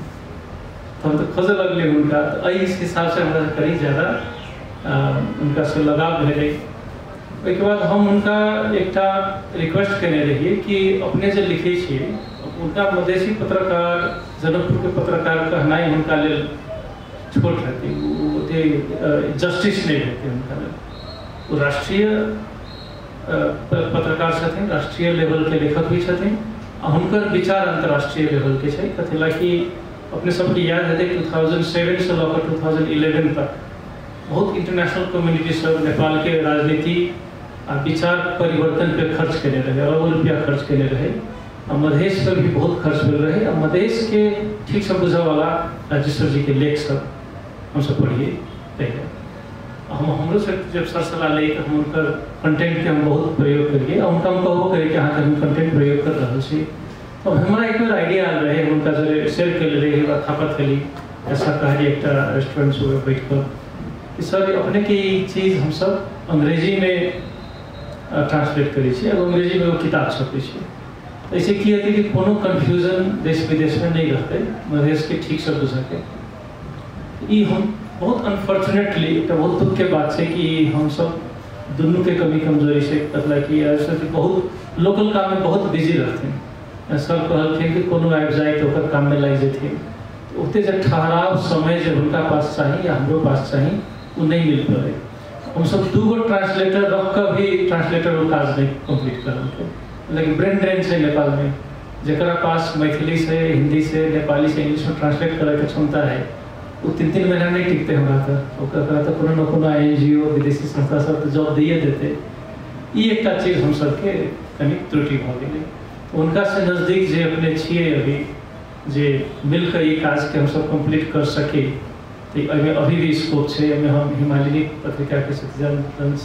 तो हम तो खोजे लगले उनका, तो इस हिसाब से हमरा कहीं ज़्यादा उनका से लगाव भेले। ओहिके बाद हम उनका एक रिक्वेस्ट करने रहिए कि अपने जो लिखे छिए उनका मधेसी पत्रकार जनकपुर के पत्रकार कहनाई उनका ले छोट रहती, वो जस्टिस नहीं रहती उनका ले। वो राष्ट्रीय पत्रकार छथिन, राष्ट्रीय लेवल के लेखक भी छथिन, हुनकर विचार अंतर्राष्ट्रीय लेवल के छै। कथिला कि अपने सबके याद हेतै 2007 से लऽ 2011 तक बहुत इंटरनेशनल कम्युनिटी सब नेपाल के राजनीति आ विचार परिवर्तन पे खर्च केने रहे, अरबों रुपया खर्च केने रहे। मधेश पर भी बहुत खर्च भेल रहे। मधेश के ठीक से बुझे वाला राजेश्वर जी के लेख सब हम सब पढ़िए पहले। हमरो से जब सर सलाह ले तो हम उनकर कंटेंट के हम बहुत प्रयोग करिए, और उनका हम कहबो करिए कि हाँ हम कंटेंट प्रयोग कर रहा छी। तो हमारा एक बार आइडिया आल रहे, उनका जो शेयर कर रहे थापत कली ऐसा कहा एक रेस्टोरेंट सुबह बैठ कर कि सर अपने की चीज़ हम सब अंग्रेजी में ट्रांसलेट करी छी, और अंग्रेजी में वो किताब छपी छी। ऐसे किए थे कि कोनो कन्फ्यूजन देश विदेश में नहीं रहते, मधेश के ठीक से बुझे। ये हम बहुत अनफॉर्चुनेटली एक बहुत दुख के बात है कि हम सब दोनों के कमी कमजोरी से मतलब कि ऐसे बहुत लोकल काम में बहुत बिजी रहते हैं। सब कहते कि कोनो आबि जाए तो ओकर काम में लग जाते, उतने जब ठहराव समय जब उनका पास चाहिए या हमारे पास चाहिए वो नहीं मिल पाए। हम सब 2 ट्रांसलेटर रख कर भी ट्रांसलेटर वो काज नहीं कंप्लीट कर, लेकिन ब्रेन ड्रेन से नेपाल में जरा पास मैथिली से हिंदी से नेपाली से इंग्लिश में ट्रांसलेट करे के क्षमता है, वो 3-3 महीना नहीं टिकते हमारा तो कोनो न कोनो NGO विदेशी संस्था सब तो जॉब दिए देते। ये एक चीज़ हम सबके कनी त्रुटि भ गई। उनका से नज़दीक जे अपने छिए अभी जे मिलकर ये काज के हम सब कंप्लीट कर सके, तो अभी भी स्कोप है। हम हिमालयनी पत्रिका के सत्यजन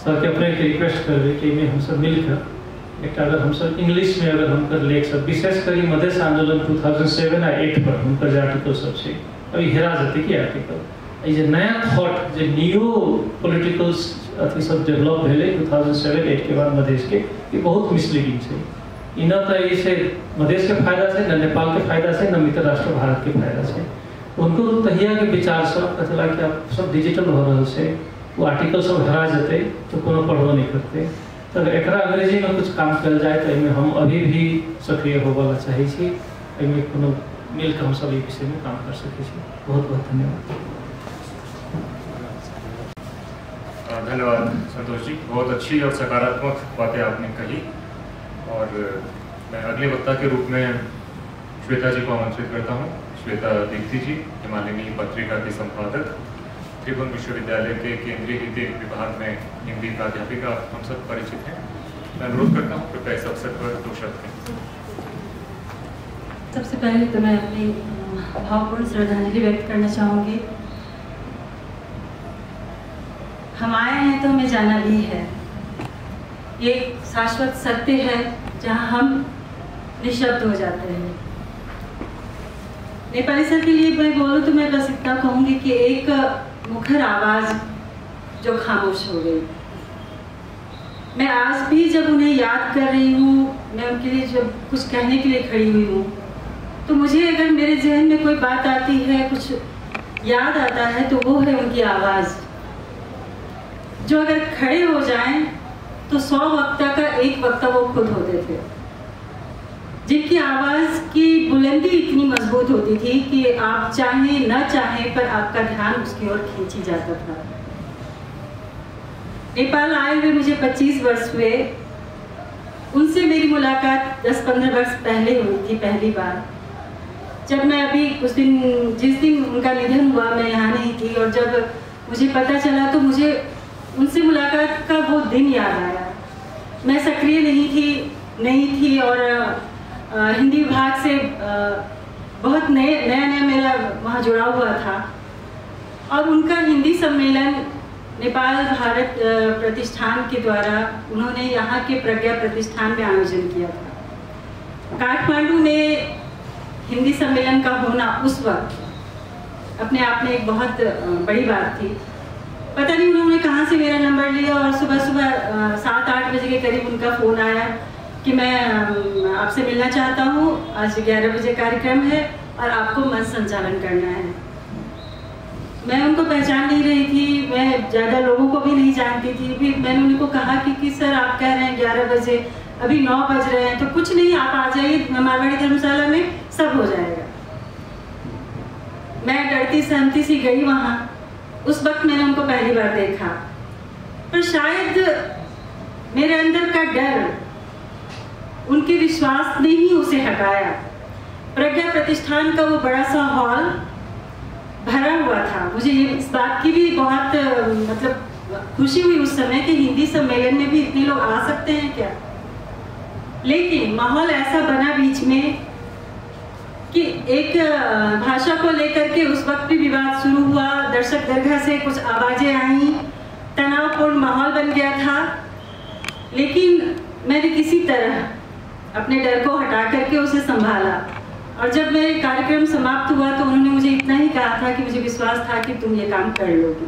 सर के अपने रिक्वेस्ट करबे कि हम सब मिलकर एक अगर हम सब इंग्लिश में अगर हम कर लेख सब विशेष करी मधेश आंदोलन 2007 आ 8 पर हम कर आर्टिकल सब से अभी हेरा जाते कि आर्टिकल ये नया थॉट जो न्यू पॉलिटिकल अथी सब डेवलप भेले 2007-8 के बाद मधेश के, ये बहुत मिसलीडिंग है। इन तो इसे मधेश के फायदा से न नेपाल के फायदा से न मित्र राष्ट्र भारत के फायदा से। उनको तहिया के विचार सब कथला कि आप सब डिजिटल हो रहा है, वो आर्टिकल सब हरा जाते तो कोनो पढ़बो नहीं करते। तो अगर एकरा अंग्रेजी में कुछ काम कल जाए तो इनमें हम अभी भी सक्रिय होगा चाहिए छी, इनमें कोनो मिलकर हम सब विषय में काम कर सके छी। बहुत बहुत धन्यवाद। धन्यवाद संतोष जी, बहुत अच्छी और सकारात्मक बातें आपने कही। और मैं अगले वक्ता के रूप में श्वेता जी को आमंत्रित करता हूँ। श्वेता दीप्ति जी, हिमालयनी पत्रिका की संपादक, त्रिभुवन विश्वविद्यालय के केंद्रीय हिंदी विभाग में हिंदी प्राध्यापिका, हम सब परिचित हैं। मैं अनुरोध करता हूँ कृपया इस अवसर पर 2 शब्द कहें। सबसे पहले तो मैं अपनी भावपूर्ण श्रद्धांजलि व्यक्त करना चाहूँगी। हम आए हैं तो हमें जाना भी है, ये शाश्वत सत्य है जहाँ हम निशब्द हो जाते हैं। नेपाली सर के लिए मैं बोलूँ तो मैं बस इतना कहूँगी कि एक मुखर आवाज़ जो खामोश हो गई। मैं आज भी जब उन्हें याद कर रही हूँ, मैं उनके लिए जब कुछ कहने के लिए खड़ी हुई हूँ, तो मुझे अगर मेरे जहन में कोई बात आती है, कुछ याद आता है, तो वो है उनकी आवाज़, जो अगर खड़े हो जाएं तो 100 वक्ता का एक वक्ता वो खुद होते थे, जिनकी आवाज़ की बुलंदी इतनी मजबूत होती थी कि आप चाहें न चाहें पर आपका ध्यान उसकी ओर खींची जाता था। नेपाल आए हुए मुझे 25 वर्ष हुए। उनसे मेरी मुलाकात 10-15 वर्ष पहले हुई थी पहली बार, जब मैं अभी उस दिन जिस दिन उनका निधन हुआ मैं यहाँ नहीं थी, और जब मुझे पता चला तो मुझे उनसे मुलाकात का वो दिन याद आया। मैं सक्रिय नहीं थी और हिंदी विभाग से बहुत नया मेरा वहाँ जुड़ा हुआ था, और उनका हिंदी सम्मेलन नेपाल भारत प्रतिष्ठान के द्वारा उन्होंने यहाँ के प्रज्ञा प्रतिष्ठान में आयोजन किया था। काठमांडू में हिंदी सम्मेलन का होना उस वक्त अपने आप में एक बहुत बड़ी बात थी। पता नहीं उन्होंने कहाँ से मेरा नंबर लिया, और सुबह 7-8 बजे के करीब उनका फ़ोन आया कि मैं आपसे मिलना चाहता हूँ। आज 11 बजे कार्यक्रम है और आपको मंच संचालन करना है। मैं उनको पहचान नहीं रही थी, मैं ज़्यादा लोगों को भी नहीं जानती थी। फिर मैंने उनको कहा कि सर आप कह रहे हैं 11 बजे, अभी 9 बज रहे हैं, तो कुछ नहीं, आप आ जाइए मारवाड़ी धर्मशाला में, सब हो जाएगा। मैं डरती सहमती सी गई वहाँ। उस वक्त मैंने उनको पहली बार देखा, पर शायद मेरे अंदर का डर, उनके विश्वास ने ही उसे हटाया। प्रज्ञा प्रतिष्ठान का वो बड़ा सा हॉल भरा हुआ था। मुझे ये इस बात की भी बहुत मतलब खुशी हुई उस समय कि हिंदी सम्मेलन में भी इतने लोग आ सकते हैं क्या। लेकिन माहौल ऐसा बना बीच में कि एक भाषा को लेकर के उस वक्त भी विवाद शुरू हुआ। दर्शक दरगाह से कुछ आवाजें आई, तनावपूर्ण माहौल बन गया था। लेकिन मैंने किसी तरह अपने डर को हटा करके उसे संभाला। और जब मेरे कार्यक्रम समाप्त हुआ तो उन्होंने मुझे इतना ही कहा था कि मुझे विश्वास था कि तुम ये काम कर लोगी।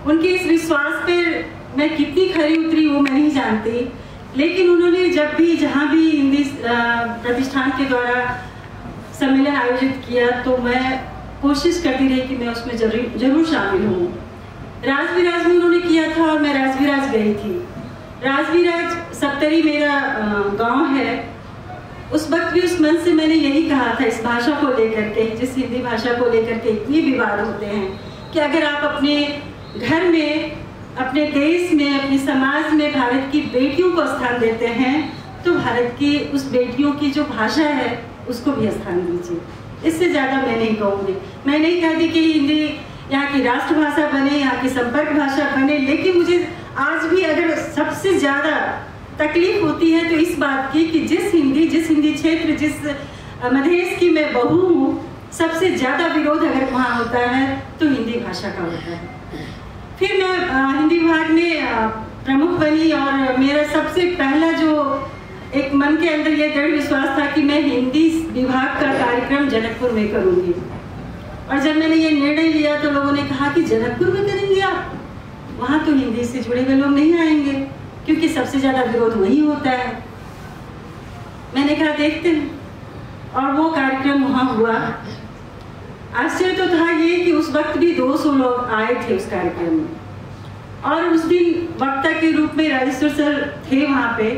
उनके इस विश्वास पर मैं कितनी खरी उतरी वो मैं नहीं जानती, लेकिन उन्होंने जब भी जहाँ भी हिंदी प्रतिष्ठान के द्वारा सम्मेलन आयोजित किया तो मैं कोशिश करती रही कि मैं उसमें जरूर शामिल हूँ। राजविराज में उन्होंने किया था और मैं राजविराज गई थी। राजविराज सप्तरी मेरा गांव है। उस वक्त भी उस मंच से मैंने यही कहा था, इस भाषा को लेकर के, जिस हिंदी भाषा को लेकर के इतने विवाद होते हैं कि अगर आप अपने घर में, अपने देश में, अपने समाज में भारत की बेटियों को स्थान देते हैं तो भारत की उस बेटियों की जो भाषा है उसको भी स्थान दीजिए। इससे ज़्यादा मैं नहीं कहूँगी। मैं नहीं कहती कि हिंदी यहाँ की राष्ट्रभाषा बने, यहाँ की संपर्क भाषा बने, लेकिन मुझे आज भी अगर सबसे ज़्यादा तकलीफ होती है तो इस बात की कि जिस हिंदी क्षेत्र, जिस मधेश की मैं बहू हूँ, सबसे ज़्यादा विरोध अगर वहाँ होता है तो हिंदी भाषा का होता है। फिर मैं हिंदी विभाग में प्रमुख बनी और मेरा सबसे पहला जो एक मन के अंदर यह दृढ़ विश्वास था कि मैं हिंदी विभाग का कार्यक्रम जनकपुर में करूँगी। और जब मैंने ये निर्णय लिया तो लोगों ने कहा कि जनकपुर में करेंगे आप, वहाँ तो हिंदी से जुड़े हुए लोग नहीं आएंगे क्योंकि सबसे ज़्यादा विरोध वही होता है। मैंने कहा देखते हैं, और वो कार्यक्रम वहाँ हुआ। आश्चर्य तो था ये कि उस वक्त भी 200 लोग आए थे उस कार्यक्रम में, और उस दिन वक्ता के रूप में राजेश्वर सर थे वहाँ पे।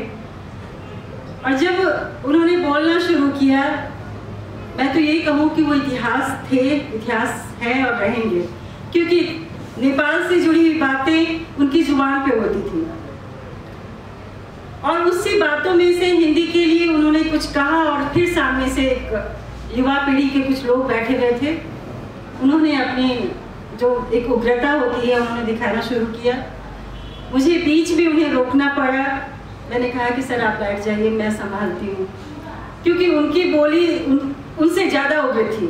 और जब उन्होंने बोलना शुरू किया, मैं तो यही कहूँ कि वो इतिहास थे, इतिहास है और रहेंगे, क्योंकि नेपाल से जुड़ी हुई बातें उनकी जुबान पे होती थी। और उसी बातों में से हिंदी के लिए उन्होंने कुछ कहा और फिर सामने से एक युवा पीढ़ी के कुछ लोग बैठे हुए थे। उन्होंने अपनी जो एक उग्रता होती है उन्होंने दिखाना शुरू किया। मुझे बीच में उन्हें रोकना पड़ा। मैंने कहा कि सर आप बैठ जाइए, मैं संभालती हूँ, क्योंकि उनकी बोली उनसे ज़्यादा उग्र थी।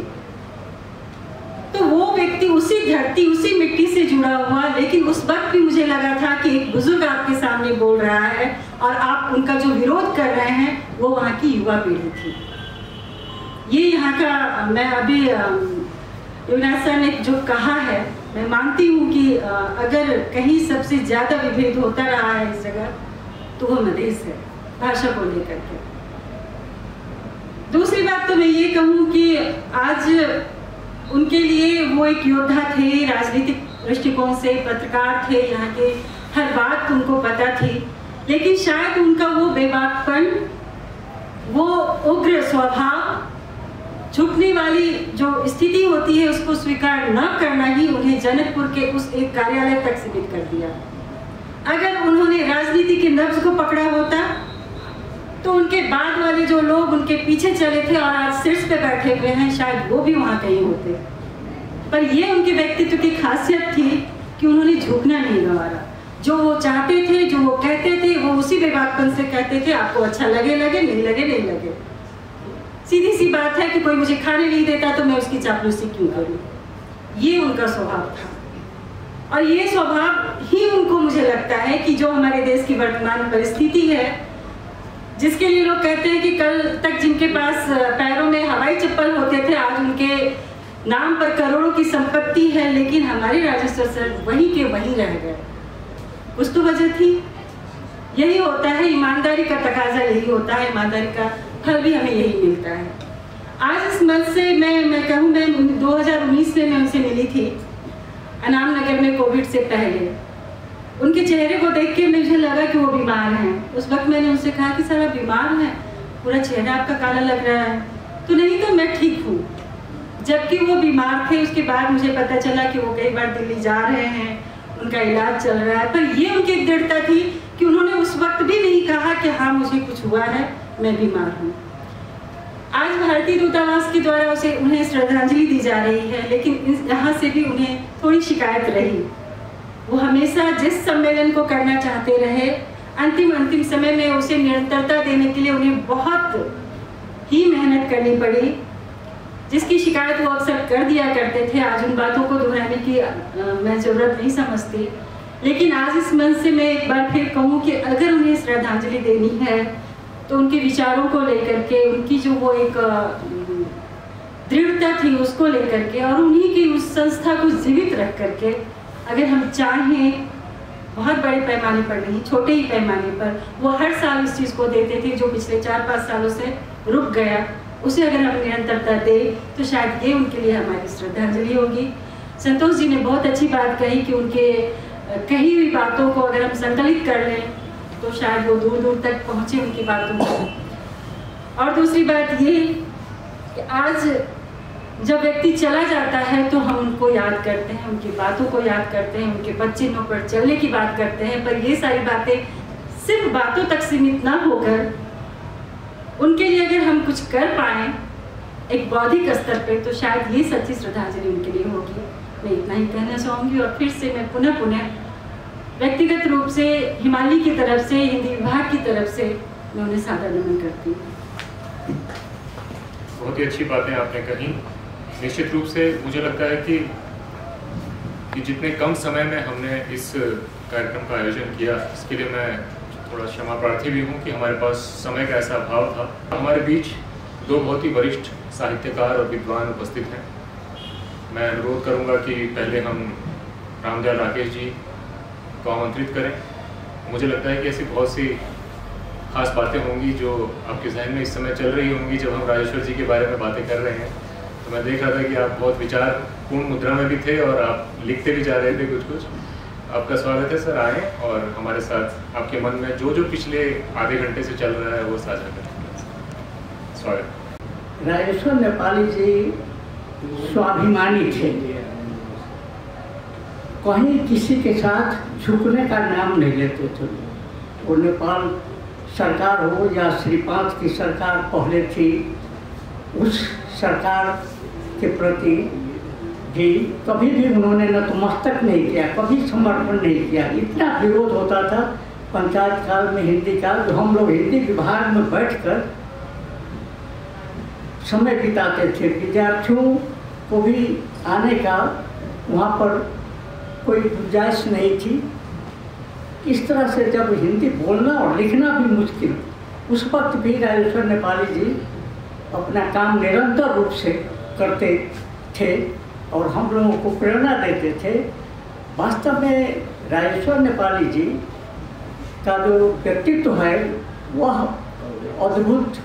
तो वो व्यक्ति उसी धरती, उसी मिट्टी से जुड़ा हुआ, लेकिन उस वक्त भी मुझे लगा था कि एक बुजुर्ग आपके सामने बोल रहा है और आप उनका जो विरोध कर रहे हैं वो वहाँ की युवा पीढ़ी थी। ये यहाँ का, मैं अभी युवराज सर ने जो कहा है, मैं मानती हूँ कि अगर कहीं सबसे ज़्यादा विभेद होता रहा है इस जगह तो वो मधेश है, भाषा को लेकर के। दूसरी बात तो मैं ये कहूँ कि आज उनके लिए वो एक योद्धा थे, राजनीतिक दृष्टिकोण से पत्रकार थे, यहाँ के हर बात उनको पता थी, लेकिन शायद उनका वो बेबाकपन, वो उग्र स्वभाव, झुकने वाली जो स्थिति होती है उसको स्वीकार न करना ही उन्हें जनकपुर के उस एक कार्यालय तक सीमित कर दिया। अगर उन्होंने राजनीति के नब्ज को पकड़ा होता तो उनके बाद वाले जो लोग उनके पीछे चले थे और आज शीर्ष पे बैठे हुए हैं, शायद वो भी वहाँ कहीं होते। पर ये उनके व्यक्तित्व की खासियत थी कि उन्होंने झुकना नहीं गंवारा। जो वो चाहते थे, जो वो कहते थे, वो उसी बेबाकपन से कहते थे। आपको अच्छा लगे लगे, नहीं लगे नहीं लगे। सीधी सी बात है कि कोई मुझे खाने नहीं देता तो मैं उसकी चापलूसी क्यों करूं। ये उनका स्वभाव था, और ये स्वभाव ही उनको, मुझे लगता है कि जो हमारे देश की वर्तमान परिस्थिति है, जिसके लिए लोग कहते हैं कि कल तक जिनके पास पैरों में हवाई चप्पल होते थे, आज उनके नाम पर करोड़ों की संपत्ति है, लेकिन हमारे राजेश्वर सर वहीं के वहीं रह गए। कुछ तो वजह थी। यही होता है, ईमानदारी का तकाजा यही होता है, ईमानदारी का फल भी हमें यही मिलता है। आज इस मंच से मैं कहूँ, मैं 2019 में मैं उनसे मिली थी अनाम नगर में कोविड से पहले। उनके चेहरे को देख के मुझे लगा कि वो बीमार हैं। उस वक्त मैंने उनसे कहा कि सर आप बीमार हैं, पूरा चेहरा आपका काला लग रहा है। तो नहीं, तो मैं ठीक हूँ। जबकि वो बीमार थे, उसके बाद मुझे पता चला कि वो कई बार दिल्ली जा रहे हैं, उनका इलाज चल रहा है। पर ये उनकी एक दृढ़ता थी कि उन्होंने उस वक्त भी नहीं कहा कि हाँ मुझे कुछ हुआ है, मैं बीमार हूँ। आज भारतीय दूतावास के द्वारा उन्हें श्रद्धांजलि दी जा रही है, लेकिन यहाँ से भी उन्हें थोड़ी शिकायत रही। वो हमेशा जिस सम्मेलन को करना चाहते रहे, अंतिम समय में उसे निरंतरता देने के लिए उन्हें बहुत ही मेहनत करनी पड़ी, जिसकी शिकायत वो अक्सर कर दिया करते थे। आज उन बातों को दोहराने की मैं ज़रूरत नहीं समझती, लेकिन आज इस मंच से मैं एक बार फिर कहूँ कि अगर उन्हें श्रद्धांजलि देनी है तो उनके विचारों को लेकर के, उनकी जो वो एक दृढ़ता थी उसको लेकर के, और उन्हीं की उस संस्था को जीवित रख करके अगर हम चाहें, बहुत बड़े पैमाने पर नहीं, छोटे ही पैमाने पर, वो हर साल इस चीज़ को देते थे जो पिछले 4-5 सालों से रुक गया, उसे अगर हम निरंतरता दें तो शायद ये उनके लिए हमारी श्रद्धांजलि होगी। संतोष जी ने बहुत अच्छी बात कही कि उनके कही हुई बातों को अगर हम संकलित कर लें तो शायद वो दूर दूर तक पहुँचे उनकी बातों को। और दूसरी बात ये कि आज जब व्यक्ति चला जाता है तो हम उनको याद करते हैं, उनकी बातों को याद करते हैं, उनके बच्चों पर चलने की बात करते हैं, पर ये सारी बातें सिर्फ बातों तक सीमित ना होकर उनके लिए अगर हम कुछ कर पाएँ एक बौद्धिक स्तर पे, तो शायद ये सच्ची श्रद्धांजलि उनके लिए होगी। मैं इतना ही कहना चाहूँगी, और फिर से मैं पुनः व्यक्तिगत रूप से हिमालय की तरफ से, हिंदी विभाग की तरफ से मैं उन्हें सादर नमन करती हूँ। बहुत ही अच्छी बातें आपने कही। निश्चित रूप से मुझे लगता है कि जितने कम समय में हमने इस कार्यक्रम का आयोजन किया, इसके लिए मैं थोड़ा क्षमा प्रार्थी भी हूँ कि हमारे पास समय का ऐसा अभाव था। हमारे बीच दो बहुत ही वरिष्ठ साहित्यकार और विद्वान उपस्थित हैं। मैं अनुरोध करूँगा कि पहले हम रामदयाल राकेश जी को आमंत्रित करें। मुझे लगता है कि ऐसी बहुत सी खास बातें होंगी जो आपके जहन में इस समय चल रही होंगी। जब हम राजेश्वर जी के बारे में बातें कर रहे हैं तो मैं देख रहा था कि आप बहुत विचारपूर्ण मुद्रा में भी थे और आप लिखते भी जा रहे थे कुछ। आपका स्वागत है सर, आएँ और हमारे साथ आपके मन में जो पिछले आधे घंटे से चल रहा है वो साझा करें। स्वागत। राजेश्वर नेपाली जी स्वाभिमानी थे, कहीं किसी के साथ झुकने का नाम नहीं लेते थे। वो नेपाल सरकार हो या श्री 5 की सरकार पहले थी, उस सरकार के प्रति भी कभी भी उन्होंने नतमस्तक नहीं किया, कभी समर्पण नहीं किया। इतना विरोध होता था पंचायत काल में हिंदी का, जो हम लोग हिंदी विभाग में बैठकर समय बिताते थे। विद्यार्थियों को भी आने का वहाँ पर कोई गुंजाइश नहीं थी। इस तरह से जब हिंदी बोलना और लिखना भी मुश्किल, उस वक्त भी राजेश्वर नेपाली जी अपना काम निरंतर रूप से करते थे और हम लोगों को प्रेरणा देते थे। वास्तव में राजेश्वर नेपाली जी का जो व्यक्तित्व है वह अद्भुत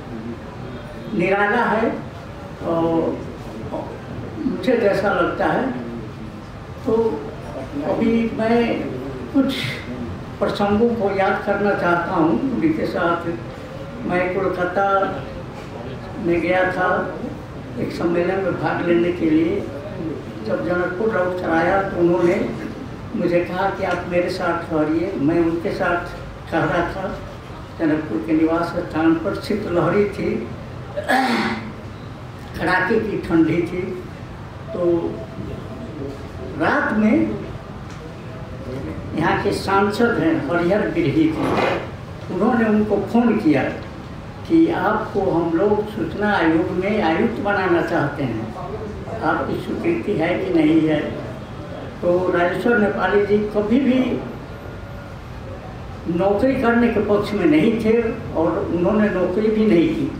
निराला है, और मुझे जैसा लगता है। तो अभी मैं कुछ प्रसंगों को याद करना चाहता हूँ उनके साथ। मैं कोलकाता में गया था एक सम्मेलन में भाग लेने के लिए। जब जनकपुर लौट कर आया तो उन्होंने मुझे कहा कि आप मेरे साथ ठहरिए। मैं उनके साथ ठहरा था। जनकपुर के निवास स्थान पर शीतलहरी थी, कड़ाके की ठंडी थी। तो रात में यहाँ के सांसद हैं हरिहर बिरही थे, उन्होंने उनको फ़ोन किया कि आपको हम लोग सूचना आयोग में आयुक्त बनाना चाहते हैं, आपकी स्वीकृति है कि नहीं है। तो राजेश्वर नेपाली जी कभी भी नौकरी करने के पक्ष में नहीं थे और उन्होंने नौकरी भी नहीं की।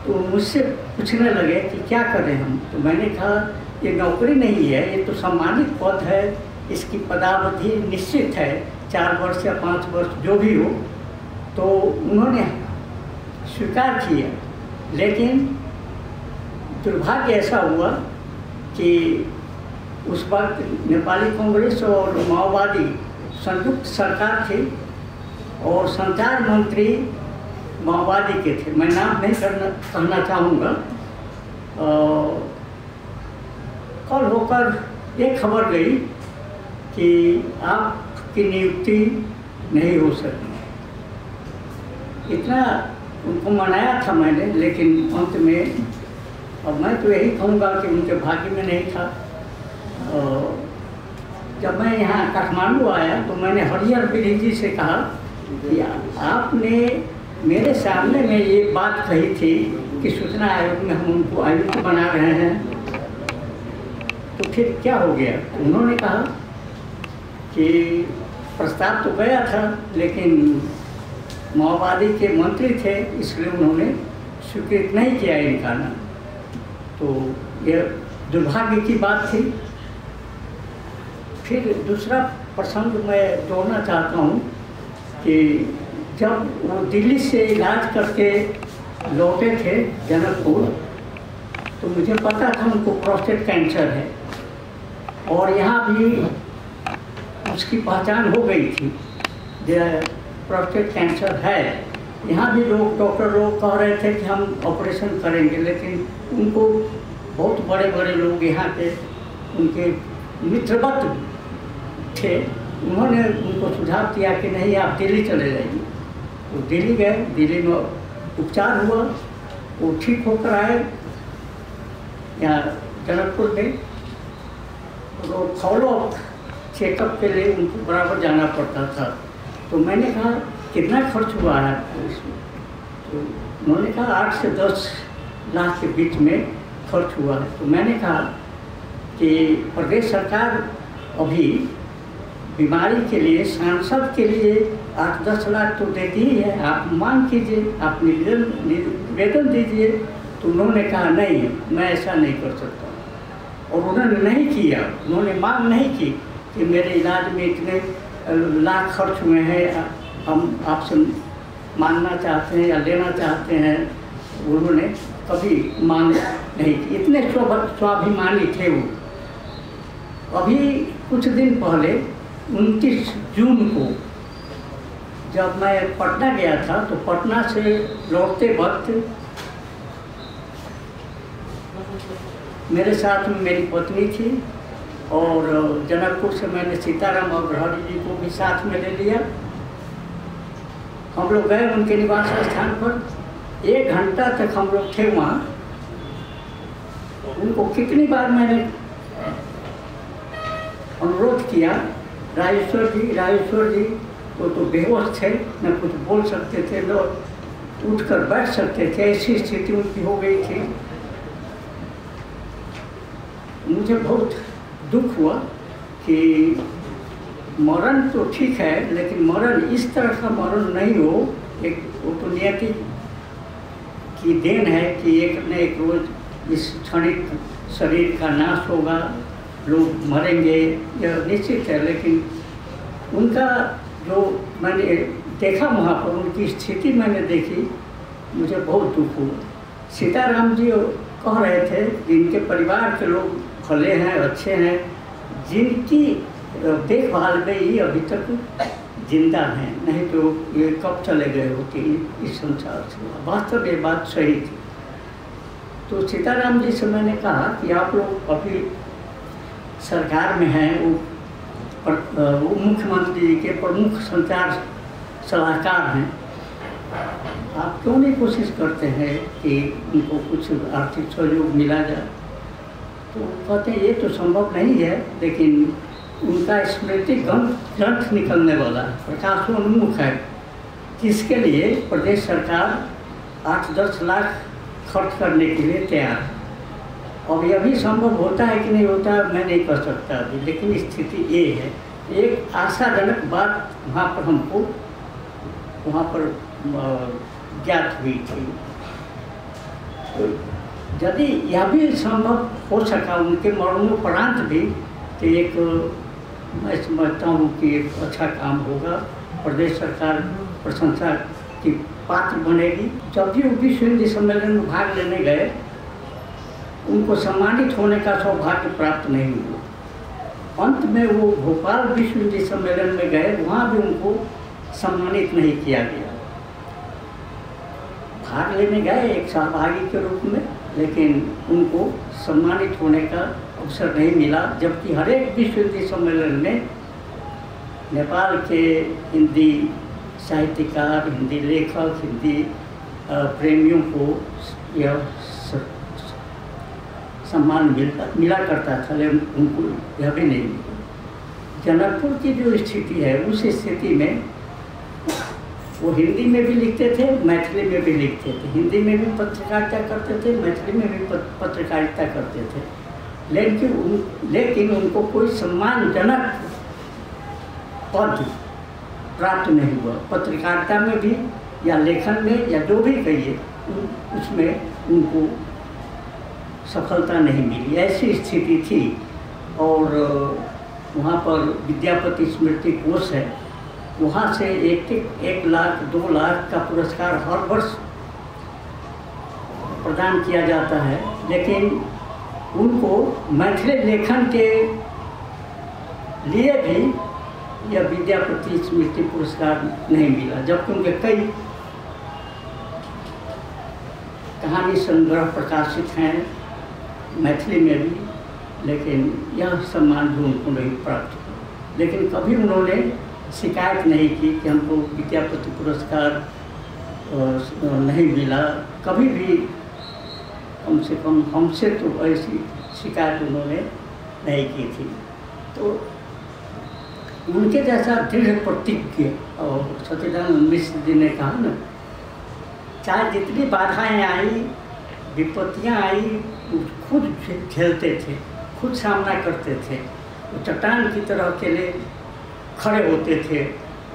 तो मुझसे पूछने लगे कि क्या करें हम। तो मैंने कहा ये नौकरी नहीं है, ये तो सम्मानित पद है, इसकी पदावधि निश्चित है, 4 वर्ष या 5 वर्ष जो भी हो। तो उन्होंने स्वीकार किया, लेकिन दुर्भाग्य ऐसा हुआ कि उस वक्त नेपाली कांग्रेस और माओवादी संयुक्त सरकार थी और संचार मंत्री माओवादी के थे। मैं नाम नहीं कहना चाहूँगा। कल होकर ये खबर गई कि आपकी नियुक्ति नहीं हो सकी। इतना उनको मनाया था मैंने, लेकिन अंत में अब मैं तो यही कहूँगा कि उनके भाग्य में नहीं था। जब मैं यहाँ काठमांडू आया तो मैंने हरिहर बिरी जी से कहा कि आपने मेरे सामने में ये बात कही थी कि सूचना आयोग में हम उनको आयुक्त बना रहे हैं, तो फिर क्या हो गया? उन्होंने कहा कि प्रस्ताव तो गया था, लेकिन माओवादी के मंत्री थे, इसलिए उन्होंने स्वीकृत नहीं किया इनका नाम। तो यह दुर्भाग्य की बात थी। फिर दूसरा प्रसंग मैं जोड़ना चाहता हूँ कि जब वो दिल्ली से इलाज करके लौटे थे जनकपुर, तो मुझे पता था उनको प्रोस्टेट कैंसर है और यहाँ भी उसकी पहचान हो गई थी, प्रोस्टेट कैंसर है। यहाँ भी डॉक्टर लोग कह रहे थे कि हम ऑपरेशन करेंगे, लेकिन उनको बहुत बड़े बड़े लोग यहाँ के उनके मित्रवत थे, उन्होंने उनको सुझाव दिया कि नहीं आप दिल्ली चले जाइए। तो दिल्ली गए, दिल्ली में उपचार हुआ, वो ठीक होकर आए यहाँ जनकपुर में। तो फॉलोअप चेकअप के लिए उनको बराबर जाना पड़ता था। तो मैंने कहा कितना खर्च हुआ है इसमें? तो उन्होंने कहा 8 से 10 लाख के बीच में खर्च हुआ है। तो मैंने कहा कि प्रदेश सरकार अभी बीमारी के लिए, सांसद के लिए 8-10 लाख तो देती ही है, आप मांग कीजिए, आप निवेदन दीजिए। तो उन्होंने कहा नहीं, मैं ऐसा नहीं कर सकता, और उन्होंने नहीं किया। उन्होंने मांग नहीं की कि मेरे इलाज में इतने लाख खर्च हुए हैं, हम आपसे मांगना चाहते हैं या लेना चाहते हैं। उन्होंने कभी मांग नहीं की, इतने स्वाभिमानी थे वो। अभी कुछ दिन पहले 29 जून को जब मैं पटना गया था, तो पटना से लौटते वक्त मेरे साथ में मेरी पत्नी थी और जनकपुर से मैंने सीताराम और ग्रहणी जी को भी साथ में ले लिया। हम लोग गए उनके निवास स्थान पर। 1 घंटा तक हम लोग थे वहाँ। उनको कितनी बार मैंने अनुरोध किया, राजेश्वर जी वो तो बेहोश थे, न कुछ बोल सकते थे, न उठकर बैठ सकते थे, ऐसी स्थिति उनकी हो गई थी। मुझे बहुत दुख हुआ कि मरण तो ठीक है, लेकिन मरण इस तरह का मरण नहीं हो। एक वो तो नियति की देन है कि एक न एक रोज इस क्षणिक शरीर का नाश होगा, लोग मरेंगे, यह निश्चित है। लेकिन उनका जो मैंने देखा वहाँ पर, उनकी स्थिति मैंने देखी, मुझे बहुत दुख हुआ। सीताराम जी कह रहे थे जिनके परिवार के लोग भले हैं, अच्छे हैं, जिनकी देखभाल में ही अभी तक जिंदा हैं, नहीं तो ये कब चले गए होते इस संसार से। वास्तव ये बात सही थी। तो सीताराम जी से मैंने कहा कि आप लोग अभी सरकार में हैं, वो मुख्यमंत्री जी के प्रमुख संचार सलाहकार हैं, आप क्यों नहीं कोशिश करते हैं कि उनको कुछ आर्थिक सहयोग मिला जाए? तो कहते हैं ये तो संभव नहीं है, लेकिन उनका स्मृति ग्रंथ निकलने वाला प्रकाशोन्मुख है, जिसके लिए प्रदेश सरकार 8-10 लाख खर्च करने के लिए तैयार है। अब यह भी संभव होता है कि नहीं होता मैं नहीं कह सकता अभी, लेकिन स्थिति ये है। एक आशाजनक बात वहाँ पर हमको वहाँ पर ज्ञात हुई थी। तो यदि यह भी संभव हो सका उनके मरणोपरांत भी, तो एक मैं समझता हूँ कि एक अच्छा काम होगा। प्रदेश सरकार प्रशंसा की पात्र बनेगी। जब भी वो विश्व हिंदी सम्मेलन में भाग लेने गए उनको सम्मानित होने का सौभाग्य प्राप्त नहीं हुआ। अंत में वो भोपाल विश्व हिंदी सम्मेलन में गए, वहाँ भी उनको सम्मानित नहीं किया गया। भाग लेने गए एक सहभागी के रूप में, लेकिन उनको सम्मानित होने का अवसर नहीं मिला। जबकि हर एक विश्व हिंदी सम्मेलन में नेपाल के हिंदी साहित्यकार, हिंदी लेखक, हिंदी प्रेमियों को यह सम्मान मिला करता था, लेकिन उनको यह भी नहीं मिला। जनकपुर की जो स्थिति है उस स्थिति में वो हिंदी में भी लिखते थे, मैथिली में भी लिखते थे, हिंदी में भी पत्रकारिता करते थे, मैथिली में भी पत्रकारिता करते थे, लेकिन उनको कोई सम्मानजनक पद प्राप्त नहीं हुआ। पत्रकारिता में भी या लेखन में या जो भी कहिए उसमें उनको सफलता नहीं मिली, ऐसी स्थिति थी। और वहाँ पर विद्यापति स्मृति कोष है, वहाँ से 1 लाख 2 लाख का पुरस्कार हर वर्ष प्रदान किया जाता है, लेकिन उनको मैथिली लेखन के लिए भी यह विद्यापति स्मृति पुरस्कार नहीं मिला, जबकि उनके कई कहानी संग्रह प्रकाशित हैं मैथिली में भी, लेकिन यह सम्मान भी उनको नहीं प्राप्त हुआ। लेकिन कभी उन्होंने शिकायत नहीं की कि हमको विद्यापति पुरस्कार नहीं मिला, कभी भी कम से कम हमसे तो ऐसी शिकायत उन्होंने नहीं की थी। तो उनके जैसा दृढ़ प्रतिज्ञ, और सत्यनारायण मिश्र जी ने कहा ना, चाहे जितनी बाधाएं आई, विपत्तियां आई, खुद झेलते थे, खुद सामना करते थे, वो चट्टान की तरह अकेले खड़े होते थे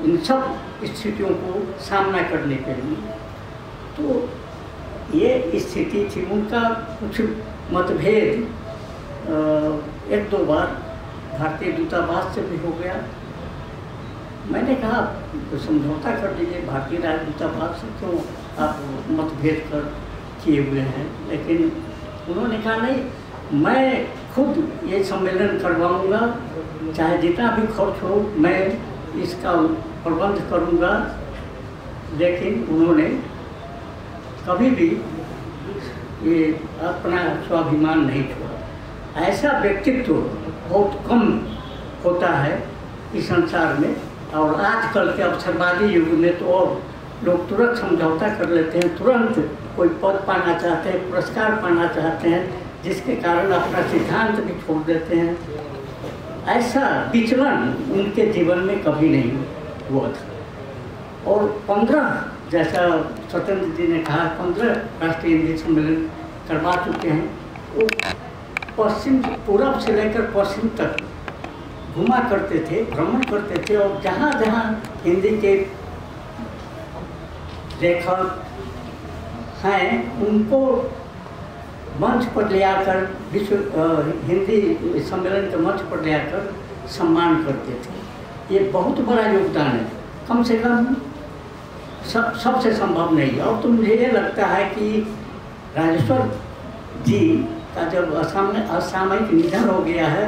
इन सब स्थितियों को सामना करने के लिए। तो ये स्थिति थी। उनका कुछ मतभेद 1-2 बार भारतीय दूतावास से भी हो गया। मैंने कहा तो समझौता कर लीजिए, भारतीय राजदूतावास से क्यों आप मतभेद कर किए हुए हैं। लेकिन उन्होंने कहा नहीं, मैं खुद ये सम्मेलन करवाऊंगा, चाहे जितना भी खर्च हो मैं इसका प्रबंध करूंगा। लेकिन उन्होंने कभी भी ये अपना स्वाभिमान नहीं छोड़ा। ऐसा व्यक्तित्व बहुत कम होता है इस संसार में, और आजकल के अवसरवादी युग में तो और लोग तुरंत समझौता कर लेते हैं, तुरंत कोई पद पाना चाहते हैं, पुरस्कार पाना चाहते हैं, जिसके कारण अपना सिद्धांत भी छोड़ देते हैं। ऐसा विचलन उनके जीवन में कभी नहीं हुआ था। और 15, जैसा स्वतंत्र जी ने कहा, 15 राष्ट्रीय हिंदी सम्मेलन करवा चुके हैं। वो पश्चिम, पूरब से लेकर पश्चिम तक घुमा करते थे, भ्रमण करते थे, और जहाँ जहाँ हिंदी के लेखक हैं उनको मंच पर ले आकर, विश्व हिंदी सम्मेलन के मंच पर ले आकर सम्मान करते थे। ये बहुत बड़ा योगदान है, कम से कम सबसे संभव नहीं है। और तो मुझे ये लगता है कि राजेश्वर जी का जब असामयिक निधन हो गया है,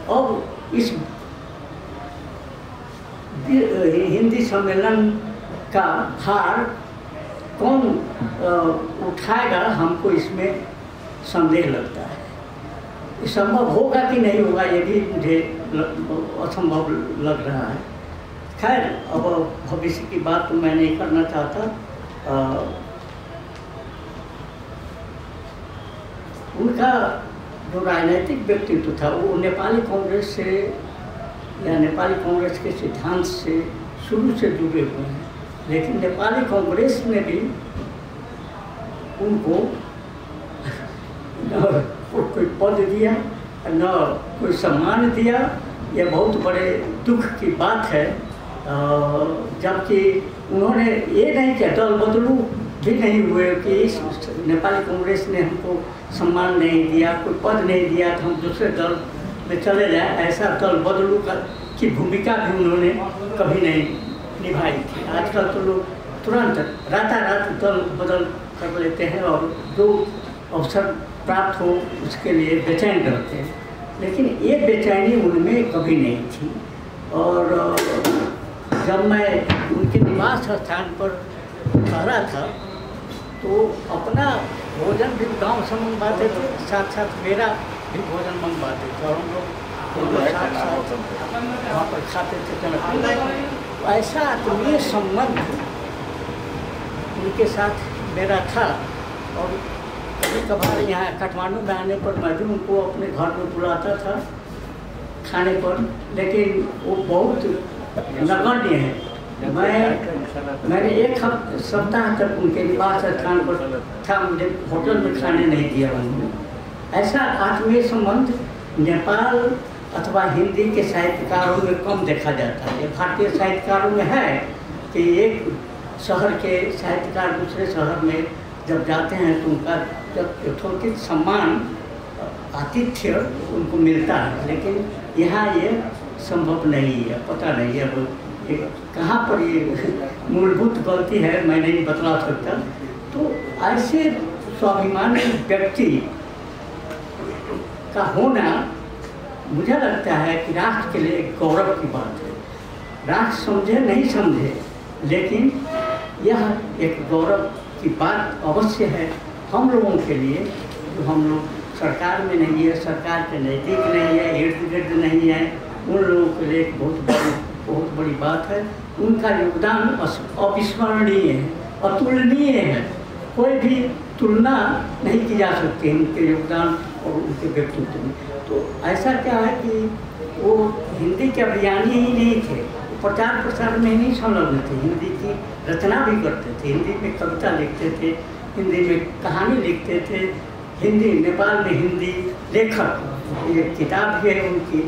और इस हिंदी सम्मेलन का भार कौन उठाएगा, हमको इसमें संदेह लगता है। ये संभव होगा कि नहीं होगा ये भी मुझे असंभव लग रहा है। खैर, अब भविष्य की बात तो मैं नहीं करना चाहता। उनका जो राजनीतिक व्यक्तित्व था वो नेपाली कांग्रेस से या नेपाली कांग्रेस के सिद्धांत से शुरू से जुड़े हुए हैं, लेकिन नेपाली कांग्रेस में भी उनको न कोई पद दिया न कोई सम्मान दिया। ये बहुत बड़े दुख की बात है। जबकि उन्होंने ये नहीं किया, दल बदलू भी नहीं हुए कि इस नेपाली कांग्रेस ने हमको सम्मान नहीं दिया, कोई पद नहीं दिया तो हम दूसरे दल में चले जाए, ऐसा दल बदलू की भूमिका भी उन्होंने कभी नहीं निभाई थी। आजकल तो लोग तुरंत रातारात दल बदल कर लेते हैं और जो अवसर प्राप्त हो उसके लिए बेचैन रहते हैं। लेकिन ये बेचैनी उनमें कभी नहीं थी। और जब मैं उनके निवास स्थान पर ठहरा था तो अपना भोजन भी गांव से मंगवाते थे, साथ साथ मेरा भी भोजन मंगवाते थे और हम लोग साथ साथ वहाँ पर खाते थे। ऐसा आत्मीय संबंध उनके साथ मेरा था। और कभी कभार यहाँ काठमांडू में आने पर मैं भी उनको अपने घर में बुलाता था खाने पर, लेकिन वो बहुत नगण्य है। मैंने एक सप्ताह तक उनके निवास स्थान पर था, मुझे होटल में खाने नहीं दिया उन्होंने। ऐसा आत्मीय संबंध नेपाल अथवा हिंदी के साहित्यकारों में कम देखा जाता है। भारतीय साहित्यकारों में है कि एक शहर के साहित्यकार दूसरे शहर में जब जाते हैं तो उनका जब यथोचित सम्मान आतिथ्य उनको मिलता है, लेकिन यहाँ ये संभव नहीं है। पता नहीं है अब कहाँ पर ये मूलभूत गलती है, मैं नहीं बतला सकता। तो ऐसे स्वाभिमानी व्यक्ति का होना मुझे लगता है कि राष्ट्र के लिए गौरव की बात है। राष्ट्र समझे नहीं समझे, लेकिन यह एक गौरव की बात अवश्य है हम लोगों के लिए, जो हम लोग सरकार में नहीं है, सरकार के नज़दीक नहीं है, इर्द गिर्द नहीं है। उन लोगों के लिए एक बहुत बड़ी बात है। उनका योगदान अविस्मरणीय है, अतुलनीय है। कोई भी तुलना नहीं की जा सकती उनके योगदान और उनके व्यक्तित्व में। तो ऐसा क्या है कि वो हिंदी के अभियानी ही नहीं थे, प्रचार प्रसार में नहीं संलग्न थे, हिंदी की रचना भी करते थे, हिंदी में कविता लिखते थे, हिंदी में कहानी लिखते थे, हिंदी नेपाल में हिंदी लेखक, ये किताब भी है उनकी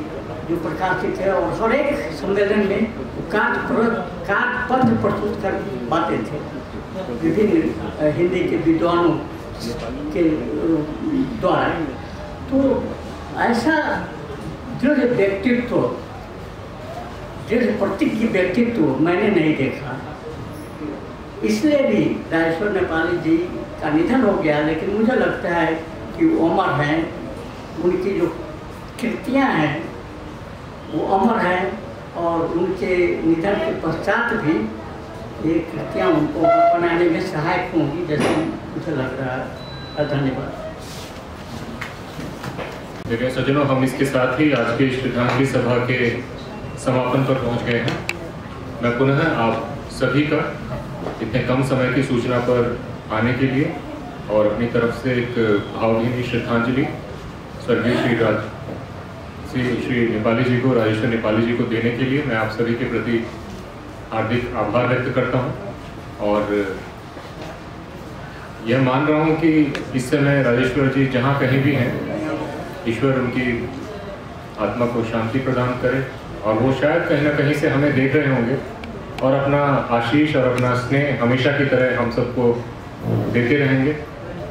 जो प्रकाशित है। और हर एक सम्मेलन में कागपत्र प्रस्तुत कर पाते थे विभिन्न हिंदी के विद्वानों के द्वारा। तो ऐसा दृढ़ व्यक्तित्व, दृढ़ प्रतिज्ञ व्यक्तित्व मैंने नहीं देखा। इसलिए भी राजेश्वर नेपाली जी का निधन हो गया, लेकिन मुझे लगता है कि वो अमर हैं। उनकी जो कृतियाँ हैं वो अमर हैं और उनके निधन के पश्चात भी ये कृतियाँ उनको बनाने में सहायक होंगी, जैसे मुझे लग रहा है। धन्यवाद। देखिए सज्जनों, हम इसके साथ ही आज की श्रद्धांजलि सभा के समापन पर पहुंच गए हैं। मैं पुनः आप सभी का इतने कम समय की सूचना पर आने के लिए और अपनी तरफ से एक भावभीनी श्रद्धांजलि स्वर्गीय श्री नेपाली जी को, राजेश्वर नेपाली जी को देने के लिए मैं आप सभी के प्रति हार्दिक आभार व्यक्त करता हूं। और यह मान रहा हूं कि इस समय राजेश्वर जी जहां कहीं भी हैं, ईश्वर उनकी आत्मा को शांति प्रदान करे और वो शायद कहीं ना कहीं से हमें देख रहे होंगे और अपना आशीष और अपना स्नेह हमेशा की तरह हम सबको देते रहेंगे।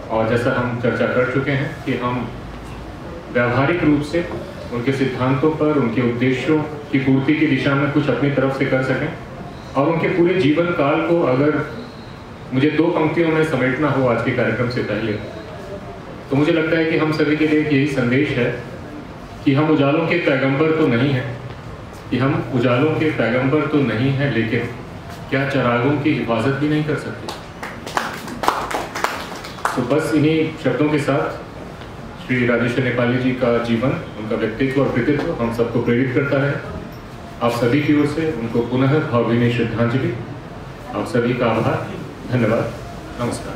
और जैसा हम चर्चा कर चुके हैं कि हम व्यावहारिक रूप से उनके सिद्धांतों पर, उनके उद्देश्यों की पूर्ति की दिशा में कुछ अपनी तरफ से कर सकें। और उनके पूरे जीवन काल को अगर मुझे 2 पंक्तियों में समेटना हो आज के कार्यक्रम से पहले, तो मुझे लगता है कि हम सभी के लिए यही संदेश है कि हम उजालों के पैगंबर तो नहीं हैं, कि हम उजालों के पैगंबर तो नहीं हैं, लेकिन क्या चिरागों की हिफाजत भी नहीं कर सकते। तो बस इन्हीं शब्दों के साथ श्री राजेश्वर नेपाली जी का जीवन, उनका व्यक्तित्व और कृतित्व हम सबको प्रेरित करता है। आप सभी की ओर से उनको पुनः भावभीनी श्रद्धांजलि। आप सभी का आभार। धन्यवाद। नमस्कार।